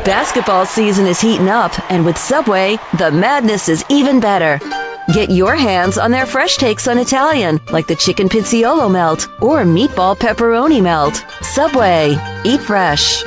Basketball season is heating up, and with Subway, the madness is even better. Get your hands on their fresh takes on Italian, like the chicken pizzaiolo melt or meatball pepperoni melt. Subway. Eat fresh.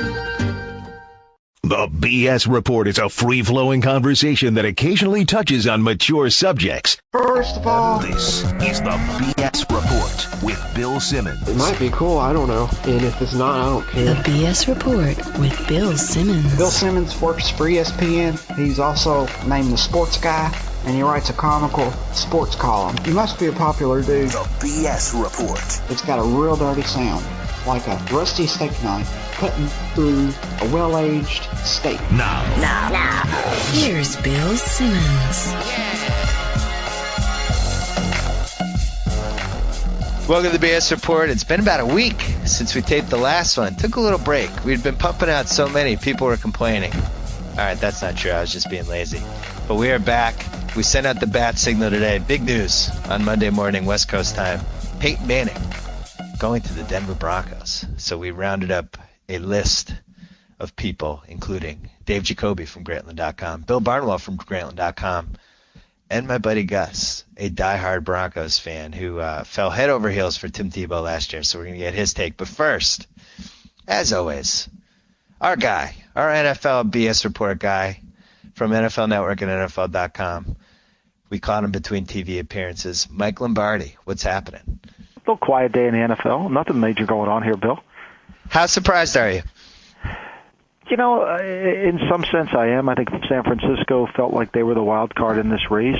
The BS Report is a free-flowing conversation that occasionally touches on mature subjects. First of all, this is the BS Report with Bill Simmons. It might be cool, I don't know. And if it's not, I don't care. The BS Report with Bill Simmons. Bill Simmons works for ESPN. He's also named the sports guy, and he writes a comical sports column. He must be a popular dude. The BS Report. It's got a real dirty sound, like a rusty steak knife cutting through a well-aged steak. Now. Here's Bill Simmons. Welcome to the BS Report. It's been about a week since we taped the last one. Took a little break. We'd been pumping out so many, people were complaining. All right, that's not true. I was just being lazy. But we are back. We sent out the bat signal today. Big news on Monday morning, West Coast time. Peyton Manning going to the Denver Broncos. So we rounded up a list of people, including Dave Jacoby from Grantland.com, Bill Barnwell from Grantland.com, and my buddy Gus, a diehard Broncos fan who fell head over heels for Tim Tebow last year. So we're going to get his take. But first, as always, our guy, our NFL BS Report guy from NFL Network and NFL.com. We caught him between TV appearances. Mike Lombardi, what's happening? A little quiet day in the NFL. Nothing major going on here, Bill. How surprised are you? You know, in some sense I am. I think San Francisco felt like they were the wild card in this race.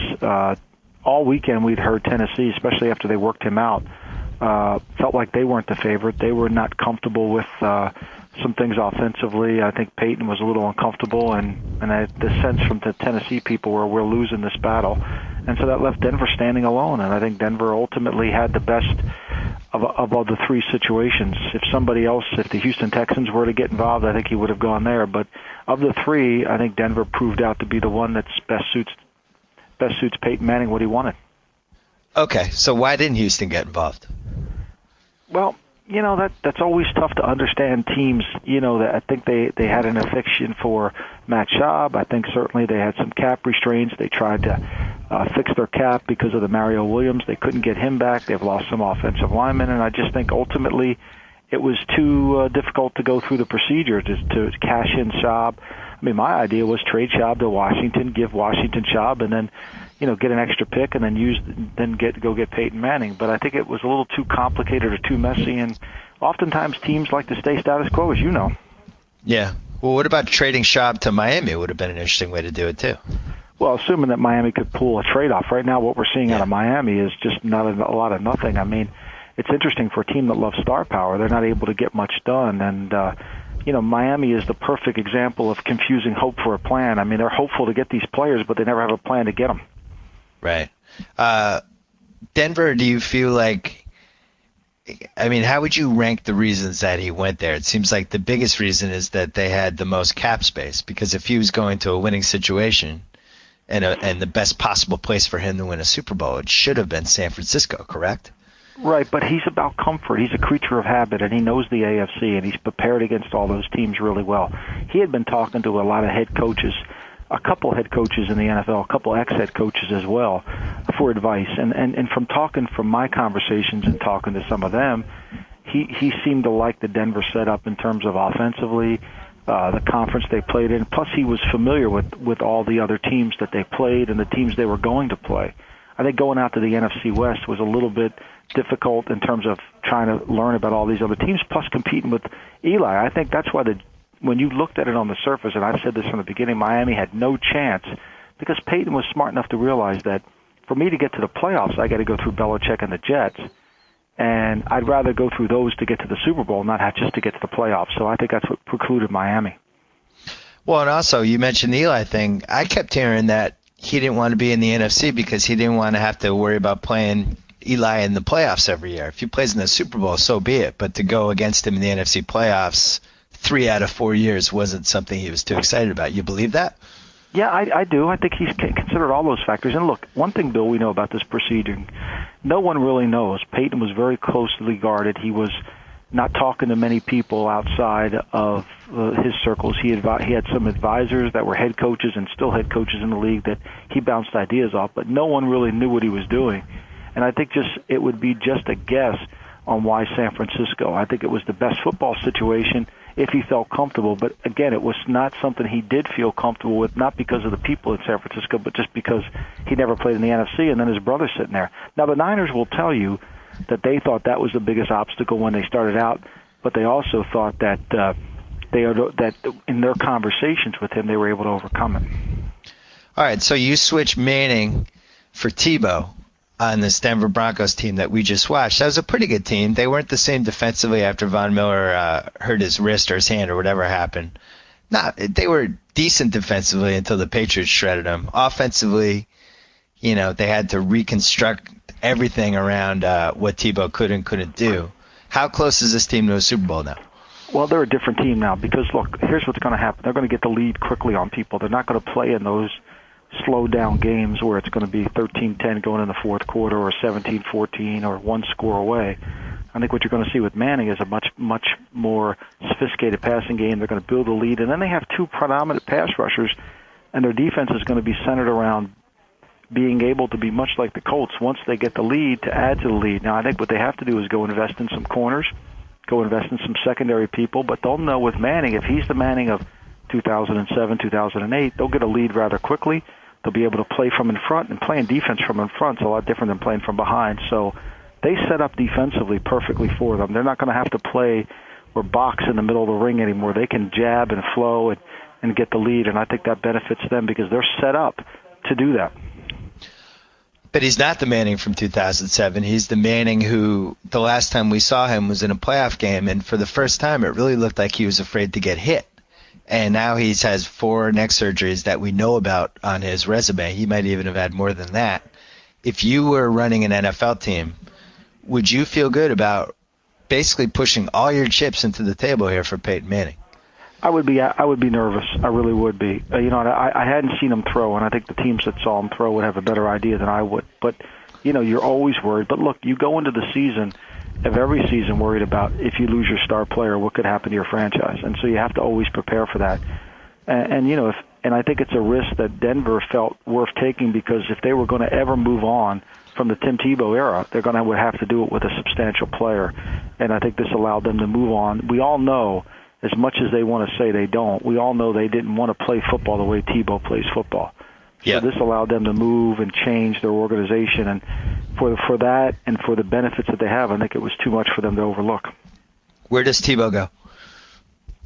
All weekend we'd heard Tennessee, especially after they worked him out, felt like they weren't the favorite. They were not comfortable with some things offensively. I think Peyton was a little uncomfortable, and the sense from the Tennessee people were we're losing this battle. And so that left Denver standing alone, and I think Denver ultimately had the best of the three situations. If somebody else, if the Houston Texans were to get involved, I think he would have gone there. But of the three, I think Denver proved out to be the one that's best suits Peyton Manning what he wanted. Okay, so why didn't Houston get involved? Well, you know, that's always tough to understand teams. You know, that I think they had an affection for Matt Schaub. I think certainly they had some cap restraints. They tried to fix their cap because of the Mario Williams. They couldn't get him back. They've lost some offensive linemen, and I just think ultimately it was too difficult to go through the procedure to cash in Schaub. I mean, my idea was trade Schaub to Washington, give Washington Schaub, and then, you know, get an extra pick and then go get Peyton Manning. But I think it was a little too complicated or too messy, and oftentimes teams like to stay status quo, as you know. Yeah. Well, what about trading Schaub to Miami? It would have been an interesting way to do it too. Well, assuming that Miami could pull a trade-off. Right now what we're seeing out of Miami is just not a lot of nothing. I mean, it's interesting for a team that loves star power. They're not able to get much done, and you know, Miami is the perfect example of confusing hope for a plan. I mean, they're hopeful to get these players, but they never have a plan to get them. Right. Denver, do you feel like, I mean, how would you rank the reasons that he went there? It seems like the biggest reason is that they had the most cap space, because if he was going to a winning situation and the best possible place for him to win a Super Bowl, it should have been San Francisco, correct? Right, but he's about comfort. He's a creature of habit, and he knows the AFC, and he's prepared against all those teams really well. He had been talking to a lot of head coaches, a couple head coaches in the NFL, a couple ex-head coaches as well, for advice. And from my conversations and talking to some of them, he seemed to like the Denver setup in terms of offensively, the conference they played in. Plus, he was familiar with all the other teams that they played and the teams they were going to play. I think going out to the NFC West was a little bit difficult in terms of trying to learn about all these other teams, plus competing with Eli. I think that's why when you looked at it on the surface, and I've said this from the beginning, Miami had no chance because Peyton was smart enough to realize that for me to get to the playoffs, I got to go through Belichick and the Jets, and I'd rather go through those to get to the Super Bowl, not just to get to the playoffs. So I think that's what precluded Miami. Well, and also you mentioned the Eli thing. I kept hearing that he didn't want to be in the NFC because he didn't want to have to worry about playing Eli in the playoffs every year. If he plays in the Super Bowl, so be it. But to go against him in the NFC playoffs 3 out of 4 years wasn't something he was too excited about. You believe that? Yeah, I do. I think he's considered all those factors. And look, one thing, Bill, we know about this procedure, no one really knows. Peyton was very closely guarded. He was not talking to many people outside of his circles. He had some advisors that were head coaches and still head coaches in the league that he bounced ideas off, but no one really knew what he was doing. And I think it would be just a guess on why San Francisco. I think it was the best football situation if he felt comfortable. But again, it was not something he did feel comfortable with, not because of the people in San Francisco, but just because he never played in the NFC, and then his brother's sitting there. Now, the Niners will tell you that they thought that was the biggest obstacle when they started out, but they also thought that that in their conversations with him, they were able to overcome it. All right, so you switch Manning for Tebow on this Denver Broncos team that we just watched. That was a pretty good team. They weren't the same defensively after Von Miller hurt his wrist or his hand or whatever happened. They were decent defensively until the Patriots shredded them. Offensively, they had to reconstruct everything around what Tebow could and couldn't do. How close is this team to a Super Bowl now? Well, they're a different team now because, look, here's what's going to happen. They're going to get the lead quickly on people. They're not going to play in those slow-down games where it's going to be 13-10 going in the fourth quarter or 17-14 or one score away. I think what you're going to see with Manning is a much, much more sophisticated passing game. They're going to build a lead, and then they have two predominant pass rushers, and their defense is going to be centered around being able to be much like the Colts once they get the lead to add to the lead. Now, I think what they have to do is go invest in some corners, go invest in some secondary people, but they'll know with Manning, if he's the Manning of 2007, 2008, they'll get a lead rather quickly. They'll be able to play from in front, and playing defense from in front is a lot different than playing from behind. So they set up defensively perfectly for them. They're not going to have to play or box in the middle of the ring anymore. They can jab and flow and get the lead, and I think that benefits them because they're set up to do that. But he's not the Manning from 2007. He's the Manning who the last time we saw him was in a playoff game, and for the first time it really looked like he was afraid to get hit. And now he has 4 neck surgeries that we know about on his resume. He might even have had more than that. If you were running an NFL team, would you feel good about basically pushing all your chips into the table here for Peyton Manning? I would be nervous. I really would be. I hadn't seen him throw, and I think the teams that saw him throw would have a better idea than I would. But, you're always worried. But look, you go into the season, of every season, worried about if you lose your star player, what could happen to your franchise. And so you have to always prepare for that. And I think it's a risk that Denver felt worth taking because if they were going to ever move on from the Tim Tebow era, they're going to would have to do it with a substantial player. And I think this allowed them to move on. We all know, as much as they want to say they don't, we all know they didn't want to play football the way Tebow plays football. Yeah. So this allowed them to move and change their organization. And for that and for the benefits that they have, I think it was too much for them to overlook. Where does Tebow go?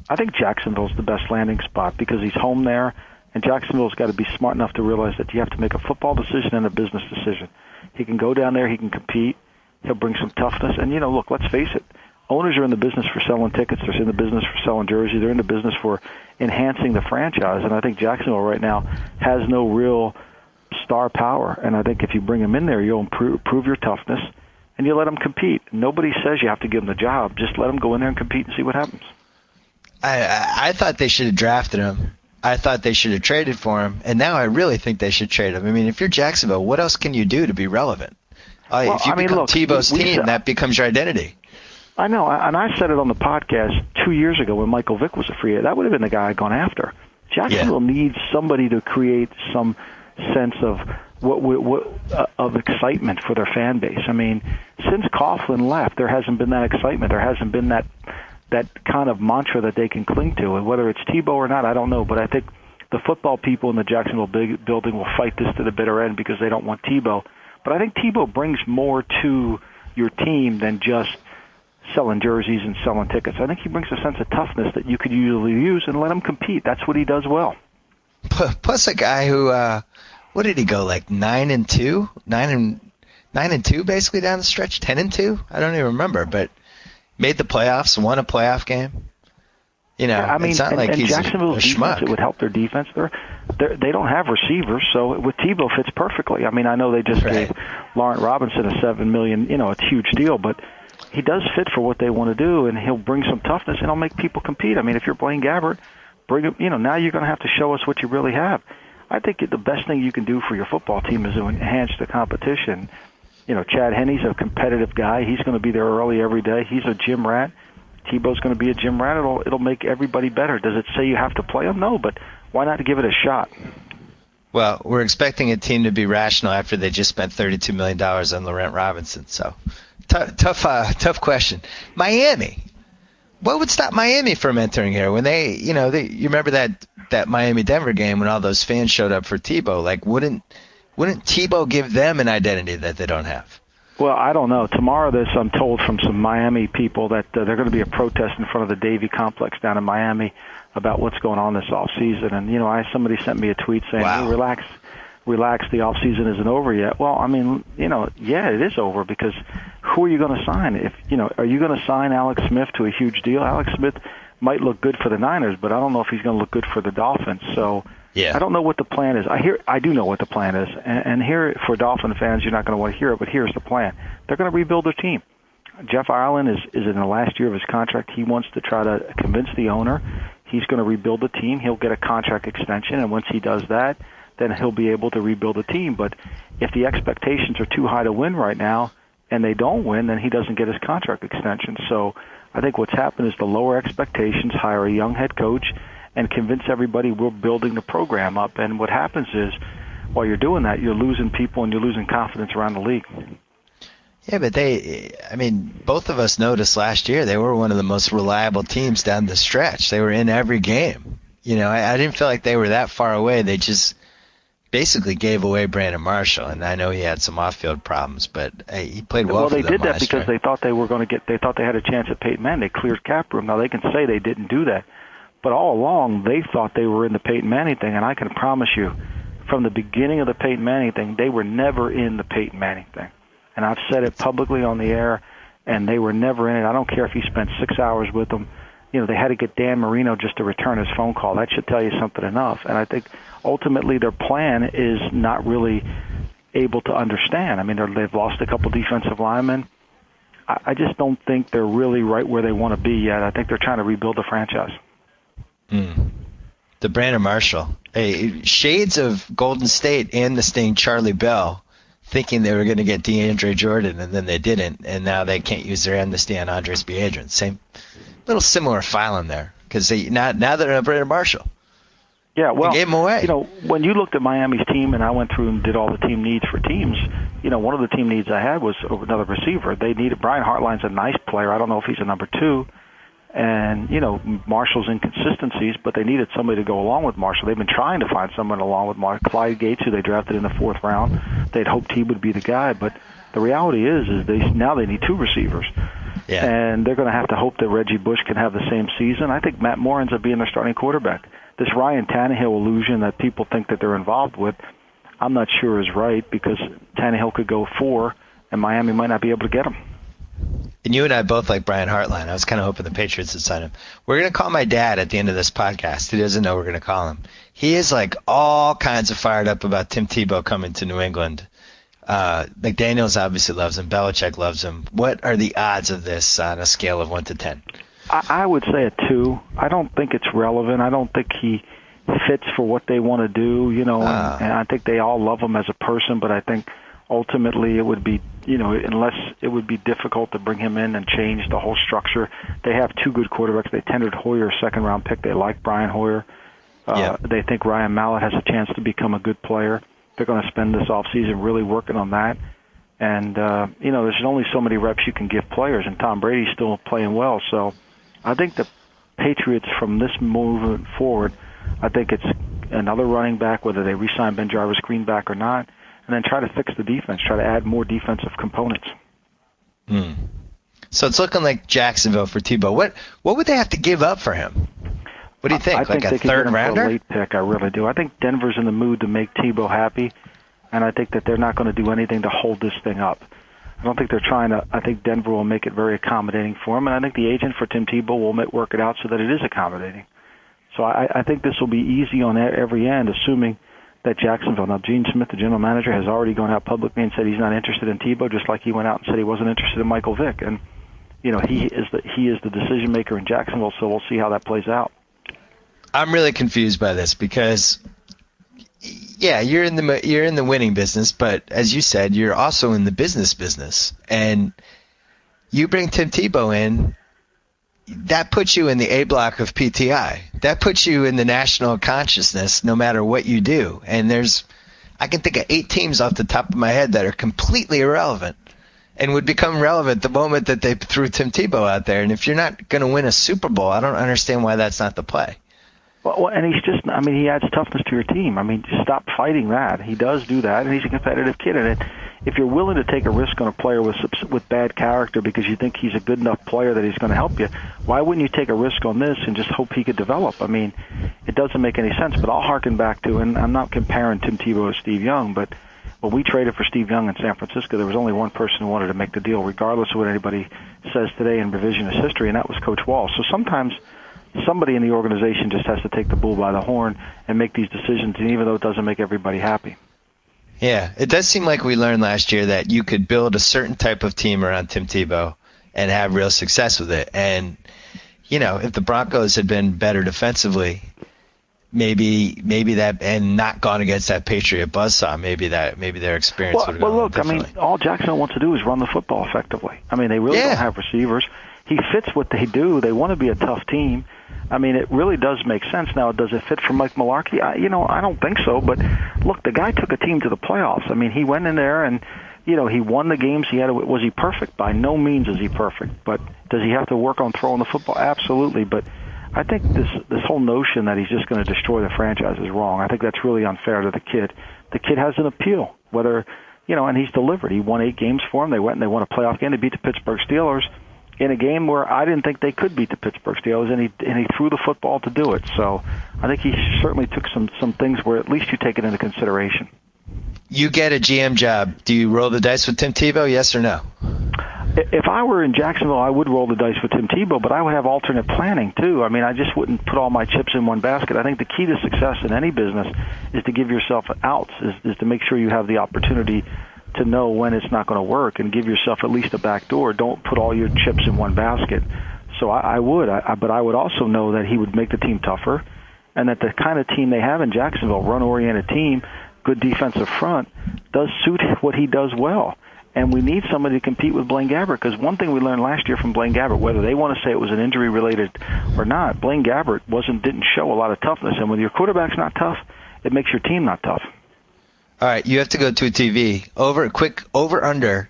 I think Jacksonville's the best landing spot because he's home there, and Jacksonville's got to be smart enough to realize that you have to make a football decision and a business decision. He can go down there, he can compete, he'll bring some toughness. And, look, let's face it, owners are in the business for selling tickets, they're in the business for selling jerseys, they're in the business for enhancing the franchise, and I think Jacksonville right now has no real star power, and I think if you bring him in there, you'll improve your toughness, and you let him compete. Nobody says you have to give him the job. Just let him go in there and compete and see what happens. I thought they should have drafted him. I thought they should have traded for him, and now I really think they should trade him. I mean, if you're Jacksonville, what else can you do to be relevant? If you become Tebow's team, that becomes your identity. I know, and I said it on the podcast 2 years ago when Michael Vick was a free agent. That would have been the guy I'd gone after. Jacksonville needs somebody to create some sense of of excitement for their fan base. I mean, since Coughlin left, there hasn't been that excitement. There hasn't been that kind of mantra that they can cling to. And whether it's Tebow or not, I don't know. But I think the football people in the Jacksonville building will fight this to the bitter end because they don't want Tebow. But I think Tebow brings more to your team than just selling jerseys and selling tickets. I think he brings a sense of toughness that you could usually use and let him compete. That's what he does well. Plus a guy who, what did he go, like 9-2? 9-2 basically down the stretch? 10-2? I don't even remember, but made the playoffs, won a playoff game. It's not like he's Jacksonville's a schmuck. Defense, it would help their defense. They don't have receivers, so with Tebow fits perfectly. I mean, I know they just gave Laurent Robinson a $7 million, it's a huge deal, but he does fit for what they want to do, and he'll bring some toughness, and he'll make people compete. I mean, if you're Blaine Gabbert, bring him. Now you're going to have to show us what you really have. I think the best thing you can do for your football team is to enhance the competition. Chad Henne's a competitive guy. He's going to be there early every day. He's a gym rat. Tebow's going to be a gym rat. It'll make everybody better. Does it say you have to play him? No, but why not give it a shot? Well, we're expecting a team to be rational after they just spent $32 million on Laurent Robinson. So, tough question. Miami. What would stop Miami from entering here when you remember that Miami-Denver game when all those fans showed up for Tebow? Like, wouldn't Tebow give them an identity that they don't have? Well, I don't know. Tomorrow, I'm told from some Miami people that they're going to be a protest in front of the Davie Complex down in Miami about what's going on this off season. And somebody sent me a tweet saying, wow. Hey, relax, the off season isn't over yet. Well, I mean, yeah, it is over because who are you going to sign? Are you going to sign Alex Smith to a huge deal? Alex Smith might look good for the Niners, but I don't know if he's going to look good for the Dolphins. So yeah. I don't know what the plan is. I do know what the plan is, and here for Dolphin fans, you're not going to want to hear it, but here's the plan. They're going to rebuild their team. Jeff Ireland is in the last year of his contract. He wants to try to convince the owner he's going to rebuild the team. He'll get a contract extension, and once he does that, then he'll be able to rebuild the team. But if the expectations are too high to win right now and they don't win, then he doesn't get his contract extension. So I think what's happened is to lower expectations, hire a young head coach, and convince everybody we're building the program up. And what happens is while you're doing that, you're losing people and you're losing confidence around the league. Yeah, but both of us noticed last year they were one of the most reliable teams down the stretch. They were in every game. I didn't feel like they were that far away. They just basically gave away Brandon Marshall, and I know he had some off-field problems, but he played well for them. Well, they did that last because year. they thought they thought they had a chance at Peyton Manning. They cleared cap room. Now they can say they didn't do that, but all along they thought they were in the Peyton Manning thing, and I can promise you, from the beginning of the Peyton Manning thing, they were never in the Peyton Manning thing. And I've said it publicly on the air, and they were never in it. I don't care if you spent 6 hours with them. They had to get Dan Marino just to return his phone call. That should tell you something enough. And I think ultimately their plan is not really able to understand. I mean, they've lost a couple defensive linemen. I just don't think they're really right where they want to be yet. I think they're trying to rebuild the franchise. The Brandon Marshall. Hey, shades of Golden State and the Sting Charlie Bell thinking they were going to get DeAndre Jordan, and then they didn't, and now they can't use their amnesty on Andres Biedron. Same little similar filing there, because now they're in Brandon Marshall. Yeah, well, they gave him away. When you looked at Miami's team, and I went through and did all the team needs for teams, one of the team needs I had was another receiver. They needed Brian Hartline's a nice player. I don't know if he's a number 2. And, Marshall's inconsistencies, but they needed somebody to go along with Marshall. They've been trying to find someone along with Clyde Gates, who they drafted in the 4th round. They'd hoped he would be the guy, but the reality is they need 2 receivers. Yeah. And they're going to have to hope that Reggie Bush can have the same season. I think Matt Moore ends up being their starting quarterback. This Ryan Tannehill illusion that people think that they're involved with, I'm not sure is right, because Tannehill could go 4, and Miami might not be able to get him. And you and I both like Brian Hartline. I was kind of hoping the Patriots would sign him. We're going to call my dad at the end of this podcast. He doesn't know we're going to call him. He is like all kinds of fired up about Tim Tebow coming to New England. McDaniels obviously loves him. Belichick loves him. What are the odds of this on a scale of 1 to 10? I would say a 2. I don't think it's relevant. I don't think he fits for what they want to do, and I think they all love him as a person, but I think ultimately it would be, unless it would be difficult to bring him in and change the whole structure. They have 2 good quarterbacks. They tendered Hoyer a 2nd-round pick. They like Brian Hoyer. They think Ryan Mallett has a chance to become a good player. They're going to spend this offseason really working on that. And, there's only so many reps you can give players, and Tom Brady's still playing well. So I think the Patriots, from this movement forward, I think it's another running back, whether they re-sign Ben Jarvis Greenback or not, and then try to fix the defense, try to add more defensive components. So it's looking like Jacksonville for Tebow. What would they have to give up for him? What do you think? I think like a 3rd rounder? For a late pick, I really do. I think Denver's in the mood to make Tebow happy, and I think that they're not going to do anything to hold this thing up. I don't think they're trying to. I think Denver will make it very accommodating for him, and I think the agent for Tim Tebow will work it out so that it is accommodating. So I think this will be easy on every end, assuming that Jacksonville. Now, Gene Smith, the general manager, has already gone out publicly and said he's not interested in Tebow, just like he went out and said he wasn't interested in Michael Vick. And he is the decision maker in Jacksonville. So we'll see how that plays out. I'm really confused by this because, yeah, you're in the winning business, but as you said, you're also in the business, and you bring Tim Tebow in. that puts you in the A block of PTI. That puts you in the national consciousness no matter what you do. And I can think of 8 teams off the top of my head that are completely irrelevant and would become relevant the moment that they threw Tim Tebow out there. And if you're not going to win a Super Bowl, I don't understand why that's not the play. Well, and he adds toughness to your team. I mean, stop fighting that. He does do that, and he's a competitive kid. And if you're willing to take a risk on a player with bad character because you think he's a good enough player that he's going to help you, why wouldn't you take a risk on this and just hope he could develop? I mean, it doesn't make any sense. But I'll harken back to, and I'm not comparing Tim Tebow to Steve Young, but when we traded for Steve Young in San Francisco, there was only one person who wanted to make the deal, regardless of what anybody says today in revisionist history, and that was Coach Wall. So sometimes somebody in the organization just has to take the bull by the horn and make these decisions, and even though it doesn't make everybody happy. Yeah, it does seem like we learned last year that you could build a certain type of team around Tim Tebow and have real success with it. And, if the Broncos had been better defensively, maybe that, and not gone against that Patriot buzzsaw, maybe their experience would have gone differently. I mean, all Jacksonville wants to do is run the football effectively. I mean, they really don't have receivers. He fits what they do. They want to be a tough team. I mean, it really does make sense. Now, does it fit for Mike Mularkey? I don't think so. But, look, the guy took a team to the playoffs. I mean, he went in there and, he won the games he had. Was he perfect? By no means is he perfect. But does he have to work on throwing the football? Absolutely. But I think this whole notion that he's just going to destroy the franchise is wrong. I think that's really unfair to the kid. The kid has an appeal, whether, and he's delivered. He won 8 games for him. They went and they won a playoff game. They beat the Pittsburgh Steelers in a game where I didn't think they could beat the Pittsburgh Steelers, and he threw the football to do it. So I think he certainly took some things where at least you take it into consideration. You get a GM job. Do you roll the dice with Tim Tebow, yes or no? If I were in Jacksonville, I would roll the dice with Tim Tebow, but I would have alternate planning, too. I mean, I just wouldn't put all my chips in one basket. I think the key to success in any business is to give yourself outs, is to make sure you have the opportunity to know when it's not going to work and give yourself at least a back door. Don't put all your chips in one basket. So I would, but I would also know that he would make the team tougher, and that the kind of team they have in Jacksonville, run-oriented team, good defensive front, does suit what he does well. And we need somebody to compete with Blaine Gabbert, because one thing we learned last year from Blaine Gabbert, whether they want to say it was an injury-related or not, Blaine Gabbert didn't show a lot of toughness. And when your quarterback's not tough, it makes your team not tough. All right, you have to go to a TV. Over-under,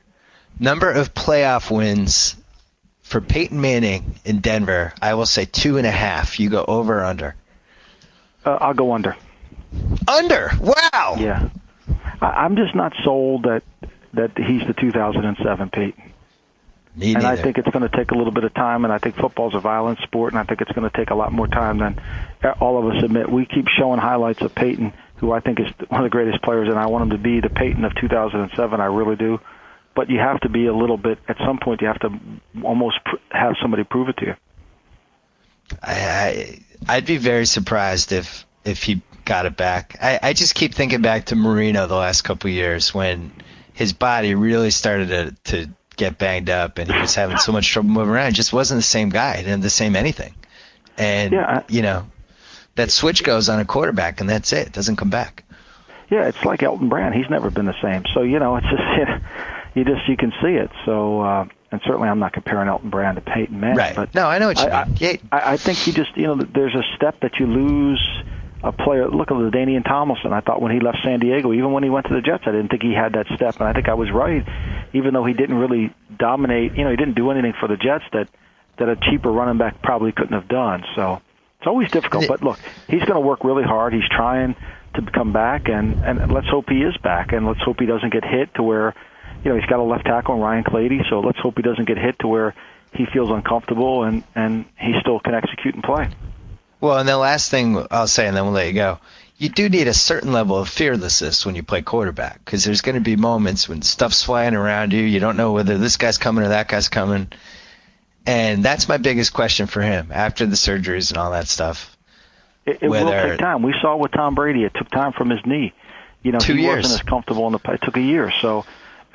number of playoff wins for Peyton Manning in Denver. I will say 2.5. You go over or under? I'll go under. Under? Wow. Yeah. I'm just not sold that he's the 2007 Peyton. Me and neither. I think it's going to take a little bit of time, and I think football's a violent sport, and I think it's going to take a lot more time than all of us admit. We keep showing highlights of Peyton, who I think is one of the greatest players, and I want him to be the Peyton of 2007. I really do. But you have to be a little bit, at some point, you have to almost have somebody prove it to you. I'd be very surprised if he got it back. I just keep thinking back to Marino the last couple of years when his body really started to get banged up and he was having so much trouble moving around. He just wasn't the same guy. He didn't have the same anything. And, that switch goes on a quarterback, and that's it. It doesn't come back. Yeah, it's like Elton Brand. He's never been the same. So, it's just you can see it. So, and certainly I'm not comparing Elton Brand to Peyton Manning. Right. But no, I know what you mean. I think you just, there's a step that you lose a player. Look at LaDainian Tomlinson. I thought when he left San Diego, even when he went to the Jets, I didn't think he had that step. And I think I was right, even though he didn't really dominate. He didn't do anything for the Jets that a cheaper running back probably couldn't have done. So it's always difficult. But look, he's going to work really hard. He's trying to come back, and let's hope he is back. And let's hope he doesn't get hit to where, he's got a left tackle in Ryan Clady. So let's hope he doesn't get hit to where he feels uncomfortable and he still can execute and play. Well, and the last thing I'll say, and then we'll let you go, you do need a certain level of fearlessness when you play quarterback, because there's going to be moments when stuff's flying around you. You don't know whether this guy's coming or that guy's coming. And that's my biggest question for him after the surgeries and all that stuff. It will take time. We saw with Tom Brady, it took time from his knee. 2 years. He wasn't as comfortable it took a year. So,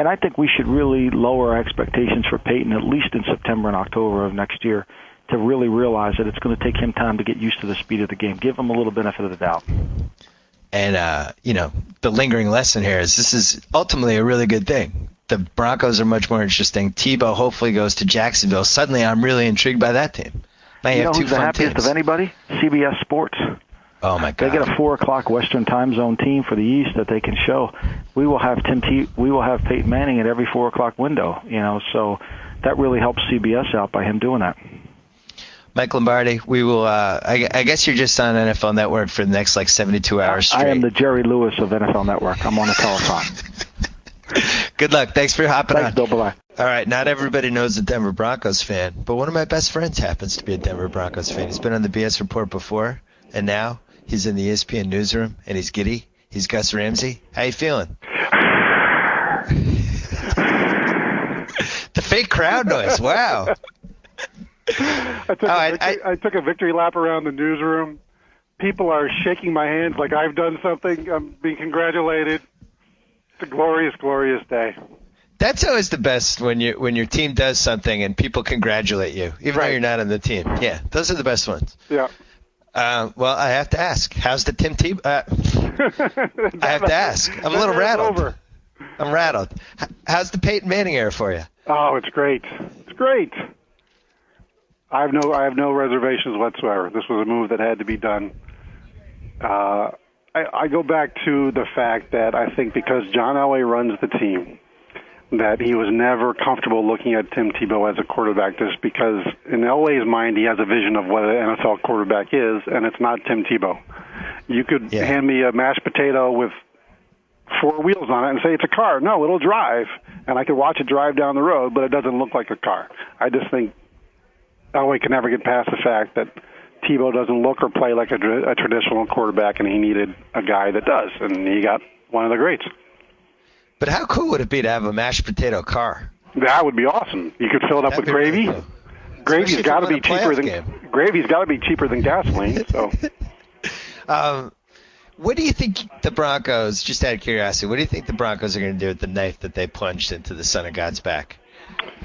and I think we should really lower our expectations for Peyton, at least in September and October of next year, to really realize that it's going to take him time to get used to the speed of the game. Give him a little benefit of the doubt. And, the lingering lesson here is this is ultimately a really good thing. The Broncos are much more interesting. Tebow hopefully goes to Jacksonville. Suddenly I'm really intrigued by that team. Might You know have two who's the fun happiest teams. of anybody? CBS Sports. Oh my They God! get a 4:00 Western Time Zone team for the East that they can show. We will have Peyton Manning at every 4:00 window. So that really helps CBS out by him doing that. Mike Lombardi, we will. I guess you're just on NFL Network for the next 72 hours straight. I am the Jerry Lewis of NFL Network. I'm on a telethon. Good luck. Thanks for hopping Thanks, on. Bill. Bye-bye. All right, not everybody knows a Denver Broncos fan, but one of my best friends happens to be a Denver Broncos fan. He's been on the BS Report before, and now he's in the ESPN newsroom, and he's giddy. He's Gus Ramsey. How you feeling? The fake crowd noise. Wow. I took a victory lap around the newsroom. People are shaking my hands like I've done something. I'm being congratulated. It's a glorious, glorious day. That's always the best when your team does something and people congratulate you, even though you're not on the team. Yeah, those are the best ones. Yeah. Well, I have to ask, how's the Tim Tebow? I have to ask. I'm a little rattled. I'm rattled. How's the Peyton Manning era for you? Oh, it's great. It's great. I have no reservations whatsoever. This was a move that had to be done. I go back to the fact that I think because John Elway runs the team, that he was never comfortable looking at Tim Tebow as a quarterback, just because in Elway's mind he has a vision of what an NFL quarterback is, and it's not Tim Tebow. You could hand me a mashed potato with 4 wheels on it and say it's a car. No, it'll drive, and I could watch it drive down the road, but it doesn't look like a car. I just think Elway can never get past the fact that Tebow doesn't look or play like a traditional quarterback, and he needed a guy that does, and he got one of the greats. But how cool would it be to have a mashed potato car? That would be awesome. You could fill it up with gravy. Really cool. Gravy's got to be cheaper than gasoline. So, what do you think the Broncos? Just out of curiosity, what do you think the Broncos are going to do with the knife that they plunged into the Son of God's back?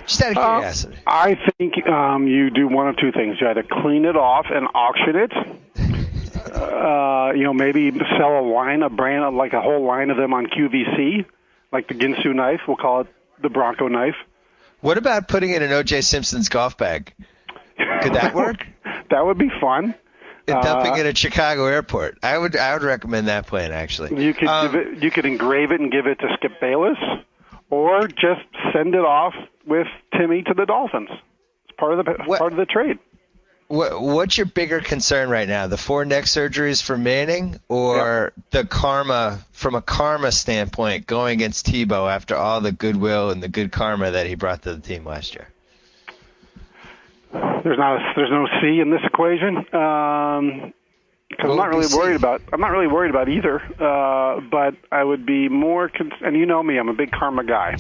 Just out of curiosity. I think you do one of two things. You either clean it off and auction it. Maybe sell a brand, like a whole line of them on QVC, like the Ginsu knife. We'll call it the Bronco knife. What about putting it in O.J. Simpson's golf bag? Could that work? That would be fun. And dumping it at Chicago Airport. I would recommend that plan, actually. You could engrave it and give it to Skip Bayless, or just send it off with Timmy to the Dolphins. It's part of the trade. What's your bigger concern right now? The 4 neck surgeries for Manning, or the karma, from a karma standpoint, going against Tebow after all the goodwill and the good karma that he brought to the team last year? There's no C in this equation. Because I'm not really worried about either. But I would be more and you know me, I'm a big karma guy.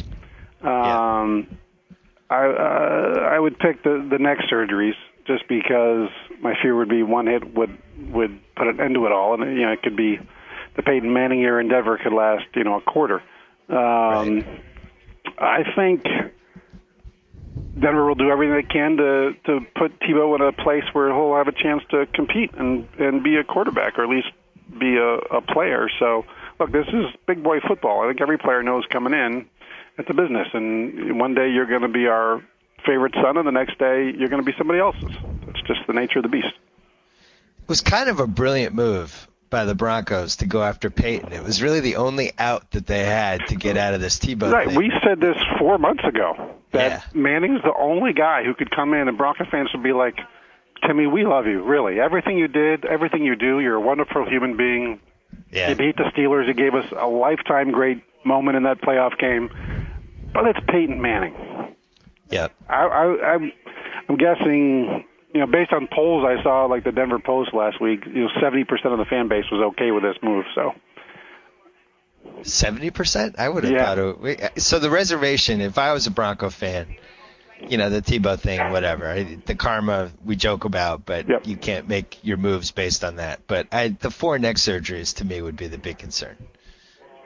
I would pick the neck surgeries, just because my fear would be one hit would put an end to it all, and it could be the Peyton Manning year in Denver could last a quarter. I think Denver will do everything they can to put Tebow in a place where he'll have a chance to compete and be a quarterback, or at least be a player. So look, this is big boy football. I think every player knows coming in, it's a business, and one day you're going to be our favorite son, and the next day you're going to be somebody else's. It's just the nature of the beast. It was kind of a brilliant move by the Broncos to go after Peyton. It was really the only out that they had to get out of this Tebow thing. Right, we said this 4 months ago, that Manning's the only guy who could come in, and Bronco fans would be like, Timmy, we love you, really. Everything you did, everything you do, you're a wonderful human being. Yeah. You beat the Steelers. You gave us a lifetime great moment in that playoff game. But it's Peyton Manning. Yep. I'm guessing, based on polls I saw, like the Denver Post last week, 70% of the fan base was okay with this move. So 70%? I would have thought it. So the reservation, if I was a Bronco fan, the Tebow thing, whatever, the karma we joke about, but you can't make your moves based on that. But the 4 neck surgeries to me would be the big concern,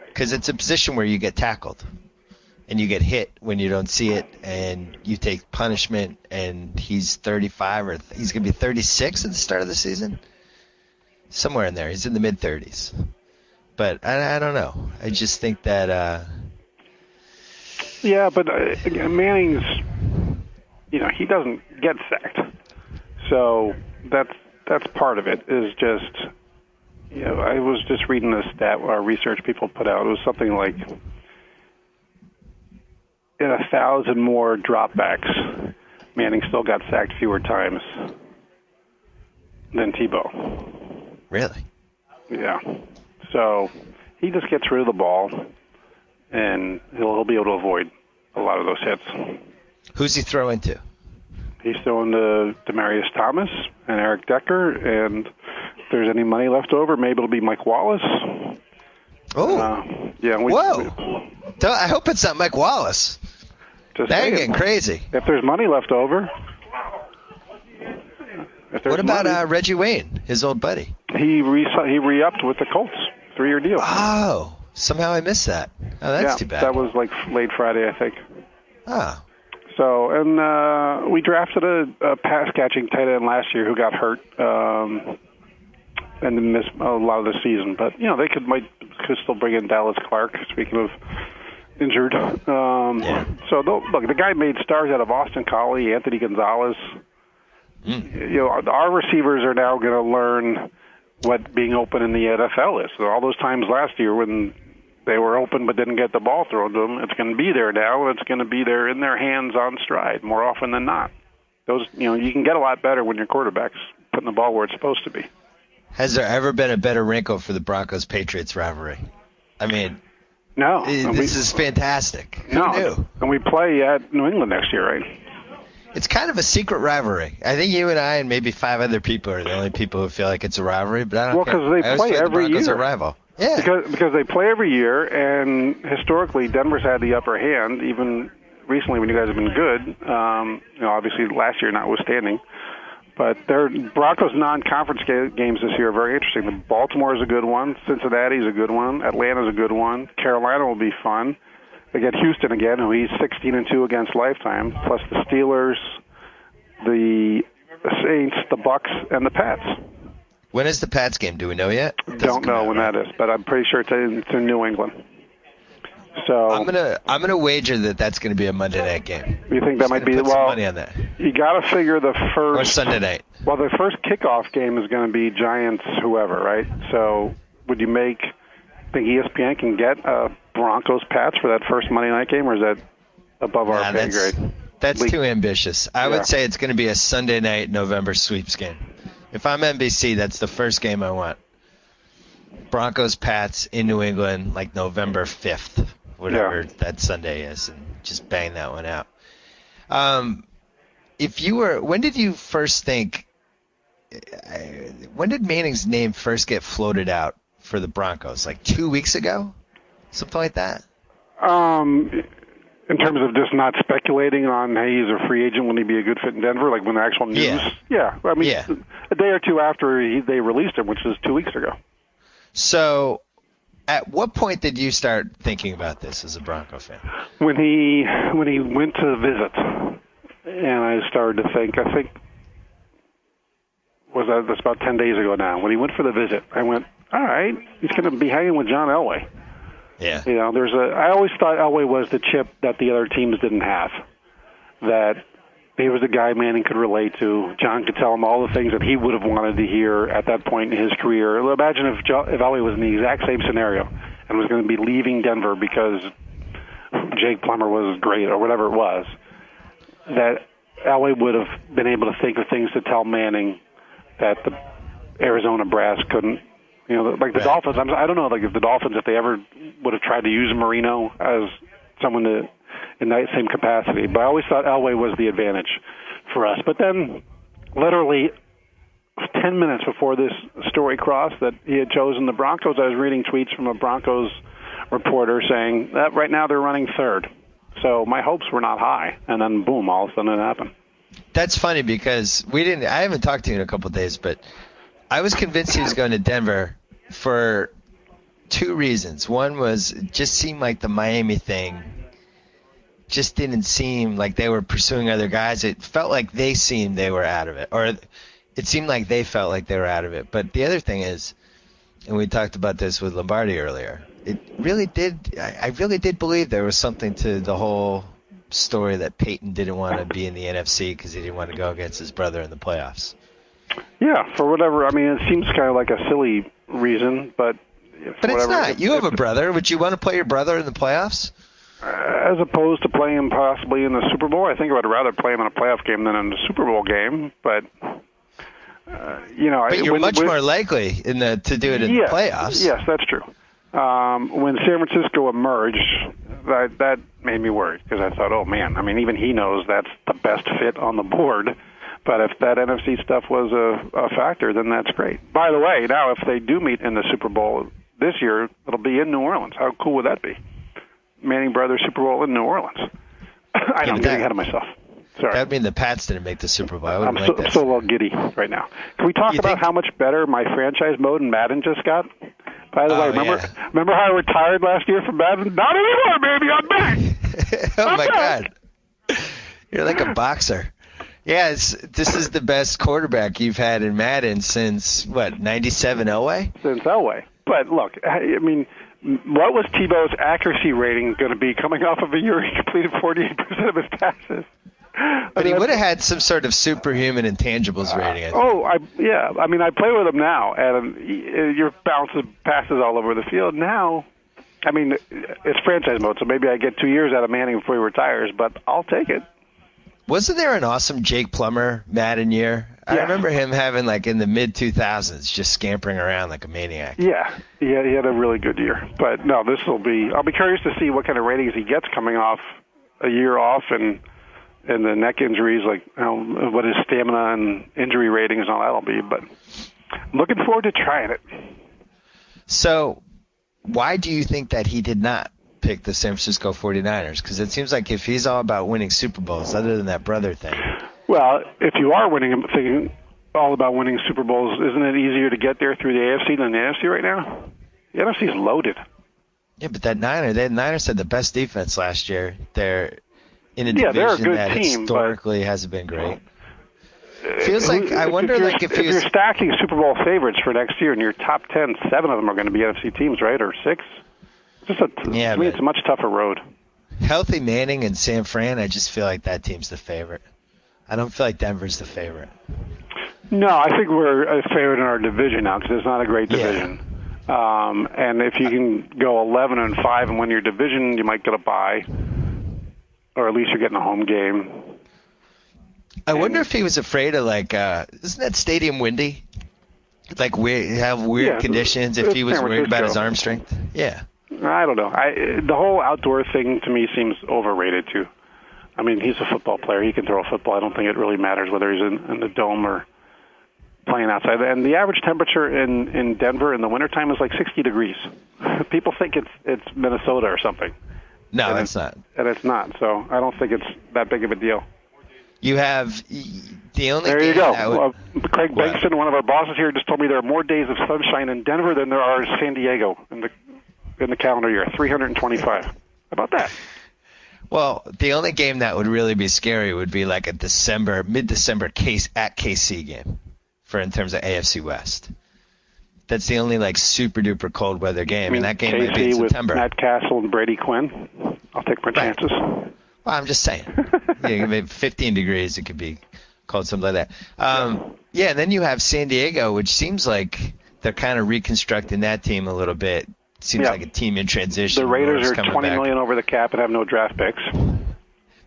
because it's a position where you get tackled. And you get hit when you don't see it, and you take punishment, and he's 35, or he's going to be 36 at the start of the season? Somewhere in there. He's in the mid-30s. But I don't know. I just think that... Yeah, but Manning's, he doesn't get sacked. So that's part of it. Is just, I was just reading this stat our research people put out. It was something like in 1,000 more dropbacks, Manning still got sacked fewer times than Tebow. Really? Yeah. So he just gets rid of the ball, and he'll be able to avoid a lot of those hits. Who's he throwing to? He's throwing to Demarius Thomas and Eric Decker, and if there's any money left over, maybe it'll be Mike Wallace. Oh. Yeah. Whoa. I hope it's not Mike Wallace. They're getting crazy. If there's money left over. What about Reggie Wayne, his old buddy? He re-upped with the Colts, 3-year deal. Oh, somehow I missed that. Oh, that's too bad. That was like late Friday, I think. Oh. So, and we drafted a pass-catching tight end last year who got hurt and missed a lot of the season. But, they could still bring in Dallas Clark, speaking of injured. So, look, the guy made stars out of Austin Collie, Anthony Gonzalez. Our receivers are now going to learn what being open in the NFL is. So all those times last year when they were open but didn't get the ball thrown to them, it's going to be there now, and it's going to be there in their hands on stride more often than not. Those, you can get a lot better when your quarterback's putting the ball where it's supposed to be. Has there ever been a better wrinkle for the Broncos-Patriots rivalry? I mean, no. This is fantastic. Who knew? And we play at New England next year, right? It's kind of a secret rivalry. I think you and I and maybe 5 other people are the only people who feel like it's a rivalry, but I don't care. Well, because they play every year. The Broncos are a rival. Yeah. Because they play every year, and historically Denver's had the upper hand, even recently when you guys have been good. Obviously last year notwithstanding. But their Broncos non-conference games this year are very interesting. Baltimore is a good one. Cincinnati is a good one. Atlanta's a good one. Carolina will be fun. They get Houston again, who he's 16-2 against lifetime, plus the Steelers, the Saints, the Bucks, and the Pats. When is the Pats game? Do we know yet? Don't know when that is, but I'm pretty sure it's in New England. So I'm gonna wager that that's gonna be a Monday night game. You think that might be some money on that? You got to figure the first or Sunday night. Well, the first kickoff game is going to be Giants, whoever, right? So would you think ESPN can get Broncos Pats for that first Monday night game, or is that above our pay grade? That's too ambitious. I would say it's going to be a Sunday night November sweeps game. If I'm NBC, that's the first game I want. Broncos Pats in New England, like November 5th, whatever that Sunday is, and just bang that one out. When did you first think? When did Manning's name first get floated out for the Broncos? Like 2 weeks ago? Something like that? In terms of just not speculating on, hey, he's a free agent, when he'd be a good fit in Denver, like when the actual news? Yeah. I mean, a day or two after they released him, which was 2 weeks ago. So at what point did you start thinking about this as a Bronco fan? When he went to visit, and I started to think, that's about 10 days ago now. When he went for the visit, I went, all right, he's going to be hanging with John Elway. Yeah. I always thought Elway was the chip that the other teams didn't have. That he was the guy Manning could relate to. John could tell him all the things that he would have wanted to hear at that point in his career. Imagine if Elway was in the exact same scenario and was going to be leaving Denver because Jake Plummer was great or whatever it was. That Elway would have been able to think of things to tell Manning that the Arizona brass couldn't. Like the Dolphins. I don't know, like if the Dolphins, if they ever would have tried to use Marino as someone in that same capacity. But I always thought Elway was the advantage for us. But then, literally 10 minutes before this story crossed that he had chosen the Broncos, I was reading tweets from a Broncos reporter saying that right now they're running third. So my hopes were not high. And then, boom, all of a sudden it happened. That's funny because I haven't talked to you in a couple of days, but I was convinced he was going to Denver for 2 reasons. One was it just seemed like the Miami thing just didn't seem like they were pursuing other guys. It felt like they seemed they were out of it, or it seemed like they felt like they were out of it. But the other thing is, and we talked about this with Lombardi earlier, I really did believe there was something to the whole story that Peyton didn't want to be in the NFC because he didn't want to go against his brother in the playoffs. Yeah, for whatever. I mean, it seems kind of like a silly reason, but it's not. You have a brother. Would you want to play your brother in the playoffs? As opposed to playing him possibly in the Super Bowl, I think I would rather play him in a playoff game than in a Super Bowl game. But but you're much more likely to do it in the playoffs. Yes, that's true. When San Francisco emerged, that made me worried because I thought, oh man, I mean, even he knows that's the best fit on the board. But if that NFC stuff was a factor, then that's great. By the way, now if they do meet in the Super Bowl this year, it'll be in New Orleans. How cool would that be? Manning Brothers Super Bowl in New Orleans. I'm getting ahead of myself. Sorry. That would mean the Pats didn't make the Super Bowl. I'm still a little giddy right now. Can we talk about how much better my franchise mode in Madden just got? By the way, remember how I retired last year from Madden? Not anymore, baby. I'm back. Oh, my God. You're like a boxer. Yeah, this is the best quarterback you've had in Madden since, 97 Elway? Since Elway. But, look, I mean, what was Tebow's accuracy rating going to be coming off of a year he completed 48% of his passes? But he would have had some sort of superhuman intangibles rating. I mean, I play with him now, and you're bouncing passes all over the field. Now, I mean, it's franchise mode, so maybe I get 2 years out of Manning before he retires, but I'll take it. Wasn't there an awesome Jake Plummer Madden year? I remember him having, in the mid-2000s, just scampering around like a maniac. Yeah, he had a really good year. But, no, I'll be curious to see what kind of ratings he gets coming off a year off and the neck injuries, what his stamina and injury ratings and all that will be. But I'm looking forward to trying it. So why do you think that he did not pick the San Francisco 49ers? Because it seems like if he's all about winning Super Bowls, other than that brother thing. Well, if you are thinking all about winning Super Bowls, isn't it easier to get there through the AFC than the NFC right now? The NFC is loaded. Yeah, but the Niners had the best defense last year. They're in a they're a division good that team, historically hasn't been great. Feels like I wonder, if you're stacking Super Bowl favorites for next year, and your top 10, 7 of them are going to be NFC teams, right, or 6? To me, it's a much tougher road. Healthy Manning and San Fran, I just feel like that team's the favorite. I don't feel like Denver's the favorite. No, I think we're a favorite in our division now because it's not a great division. Yeah. And if you can go 11-5 and win your division, you might get a bye, or at least you're getting a home game. I wonder if he was afraid of isn't that stadium windy? Have weird conditions. If he was worried about his arm strength, yeah. I don't know. The whole outdoor thing to me seems overrated too. I mean, he's a football player. He can throw a football. I don't think it really matters whether he's in the dome or playing outside. And the average temperature in Denver in the wintertime is 60 degrees. People think it's Minnesota or something. No, it's not. And it's not. So I don't think it's that big of a deal. You have the only. There you go. Craig Bengtson, one of our bosses here, just told me there are more days of sunshine in Denver than there are in San Diego in the calendar year. 325. How about that? Well, the only game that would really be scary would be a mid-December at KC game in terms of AFC West. That's the only super duper cold weather game, and that game might be in September. With Matt Castle and Brady Quinn. I'll take my chances. Well, I'm just saying. Maybe 15 degrees, it could be cold, something like that. And then you have San Diego, which seems like they're kind of reconstructing that team a little bit. Seems like a team in transition. The Raiders are $20 million over the cap and have no draft picks.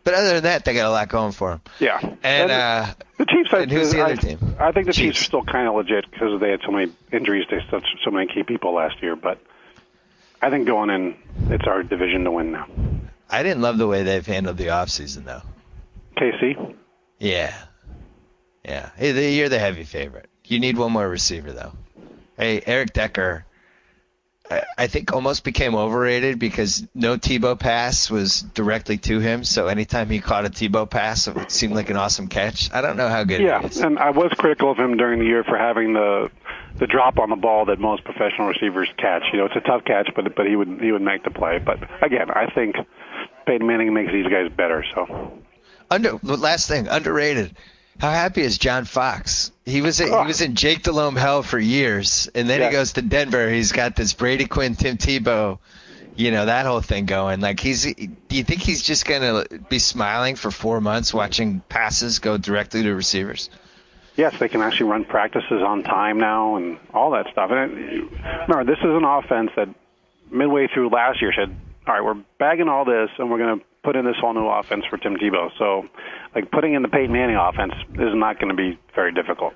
But other than that, they got a lot going for them. Yeah. And the Chiefs. And who's the other team? I think the Chiefs are still kind of legit because they had so many injuries to so many key people last year. But I think going in, it's our division to win now. I didn't love the way they've handled the offseason, though. KC? Yeah. You're the heavy favorite. You need one more receiver, though. Hey, Eric Decker, I think almost became overrated because no Tebow pass was directly to him. So anytime he caught a Tebow pass, it seemed like an awesome catch. I don't know how good he is. Yeah, and I was critical of him during the year for having the drop on the ball that most professional receivers catch. It's a tough catch, but he would make the play. But again, I think Peyton Manning makes these guys better. So last thing, underrated. How happy is John Fox? He was in Jake Delhomme hell for years, and then he goes to Denver. He's got this Brady Quinn, Tim Tebow, that whole thing going. Do you think he's just gonna be smiling for 4 months watching passes go directly to receivers? Yes, they can actually run practices on time now and all that stuff. And remember, this is an offense that midway through last year said, all right, we're bagging all this, and we're going to put in this whole new offense for Tim Tebow. So, like, putting in the Peyton Manning offense is not going to be very difficult,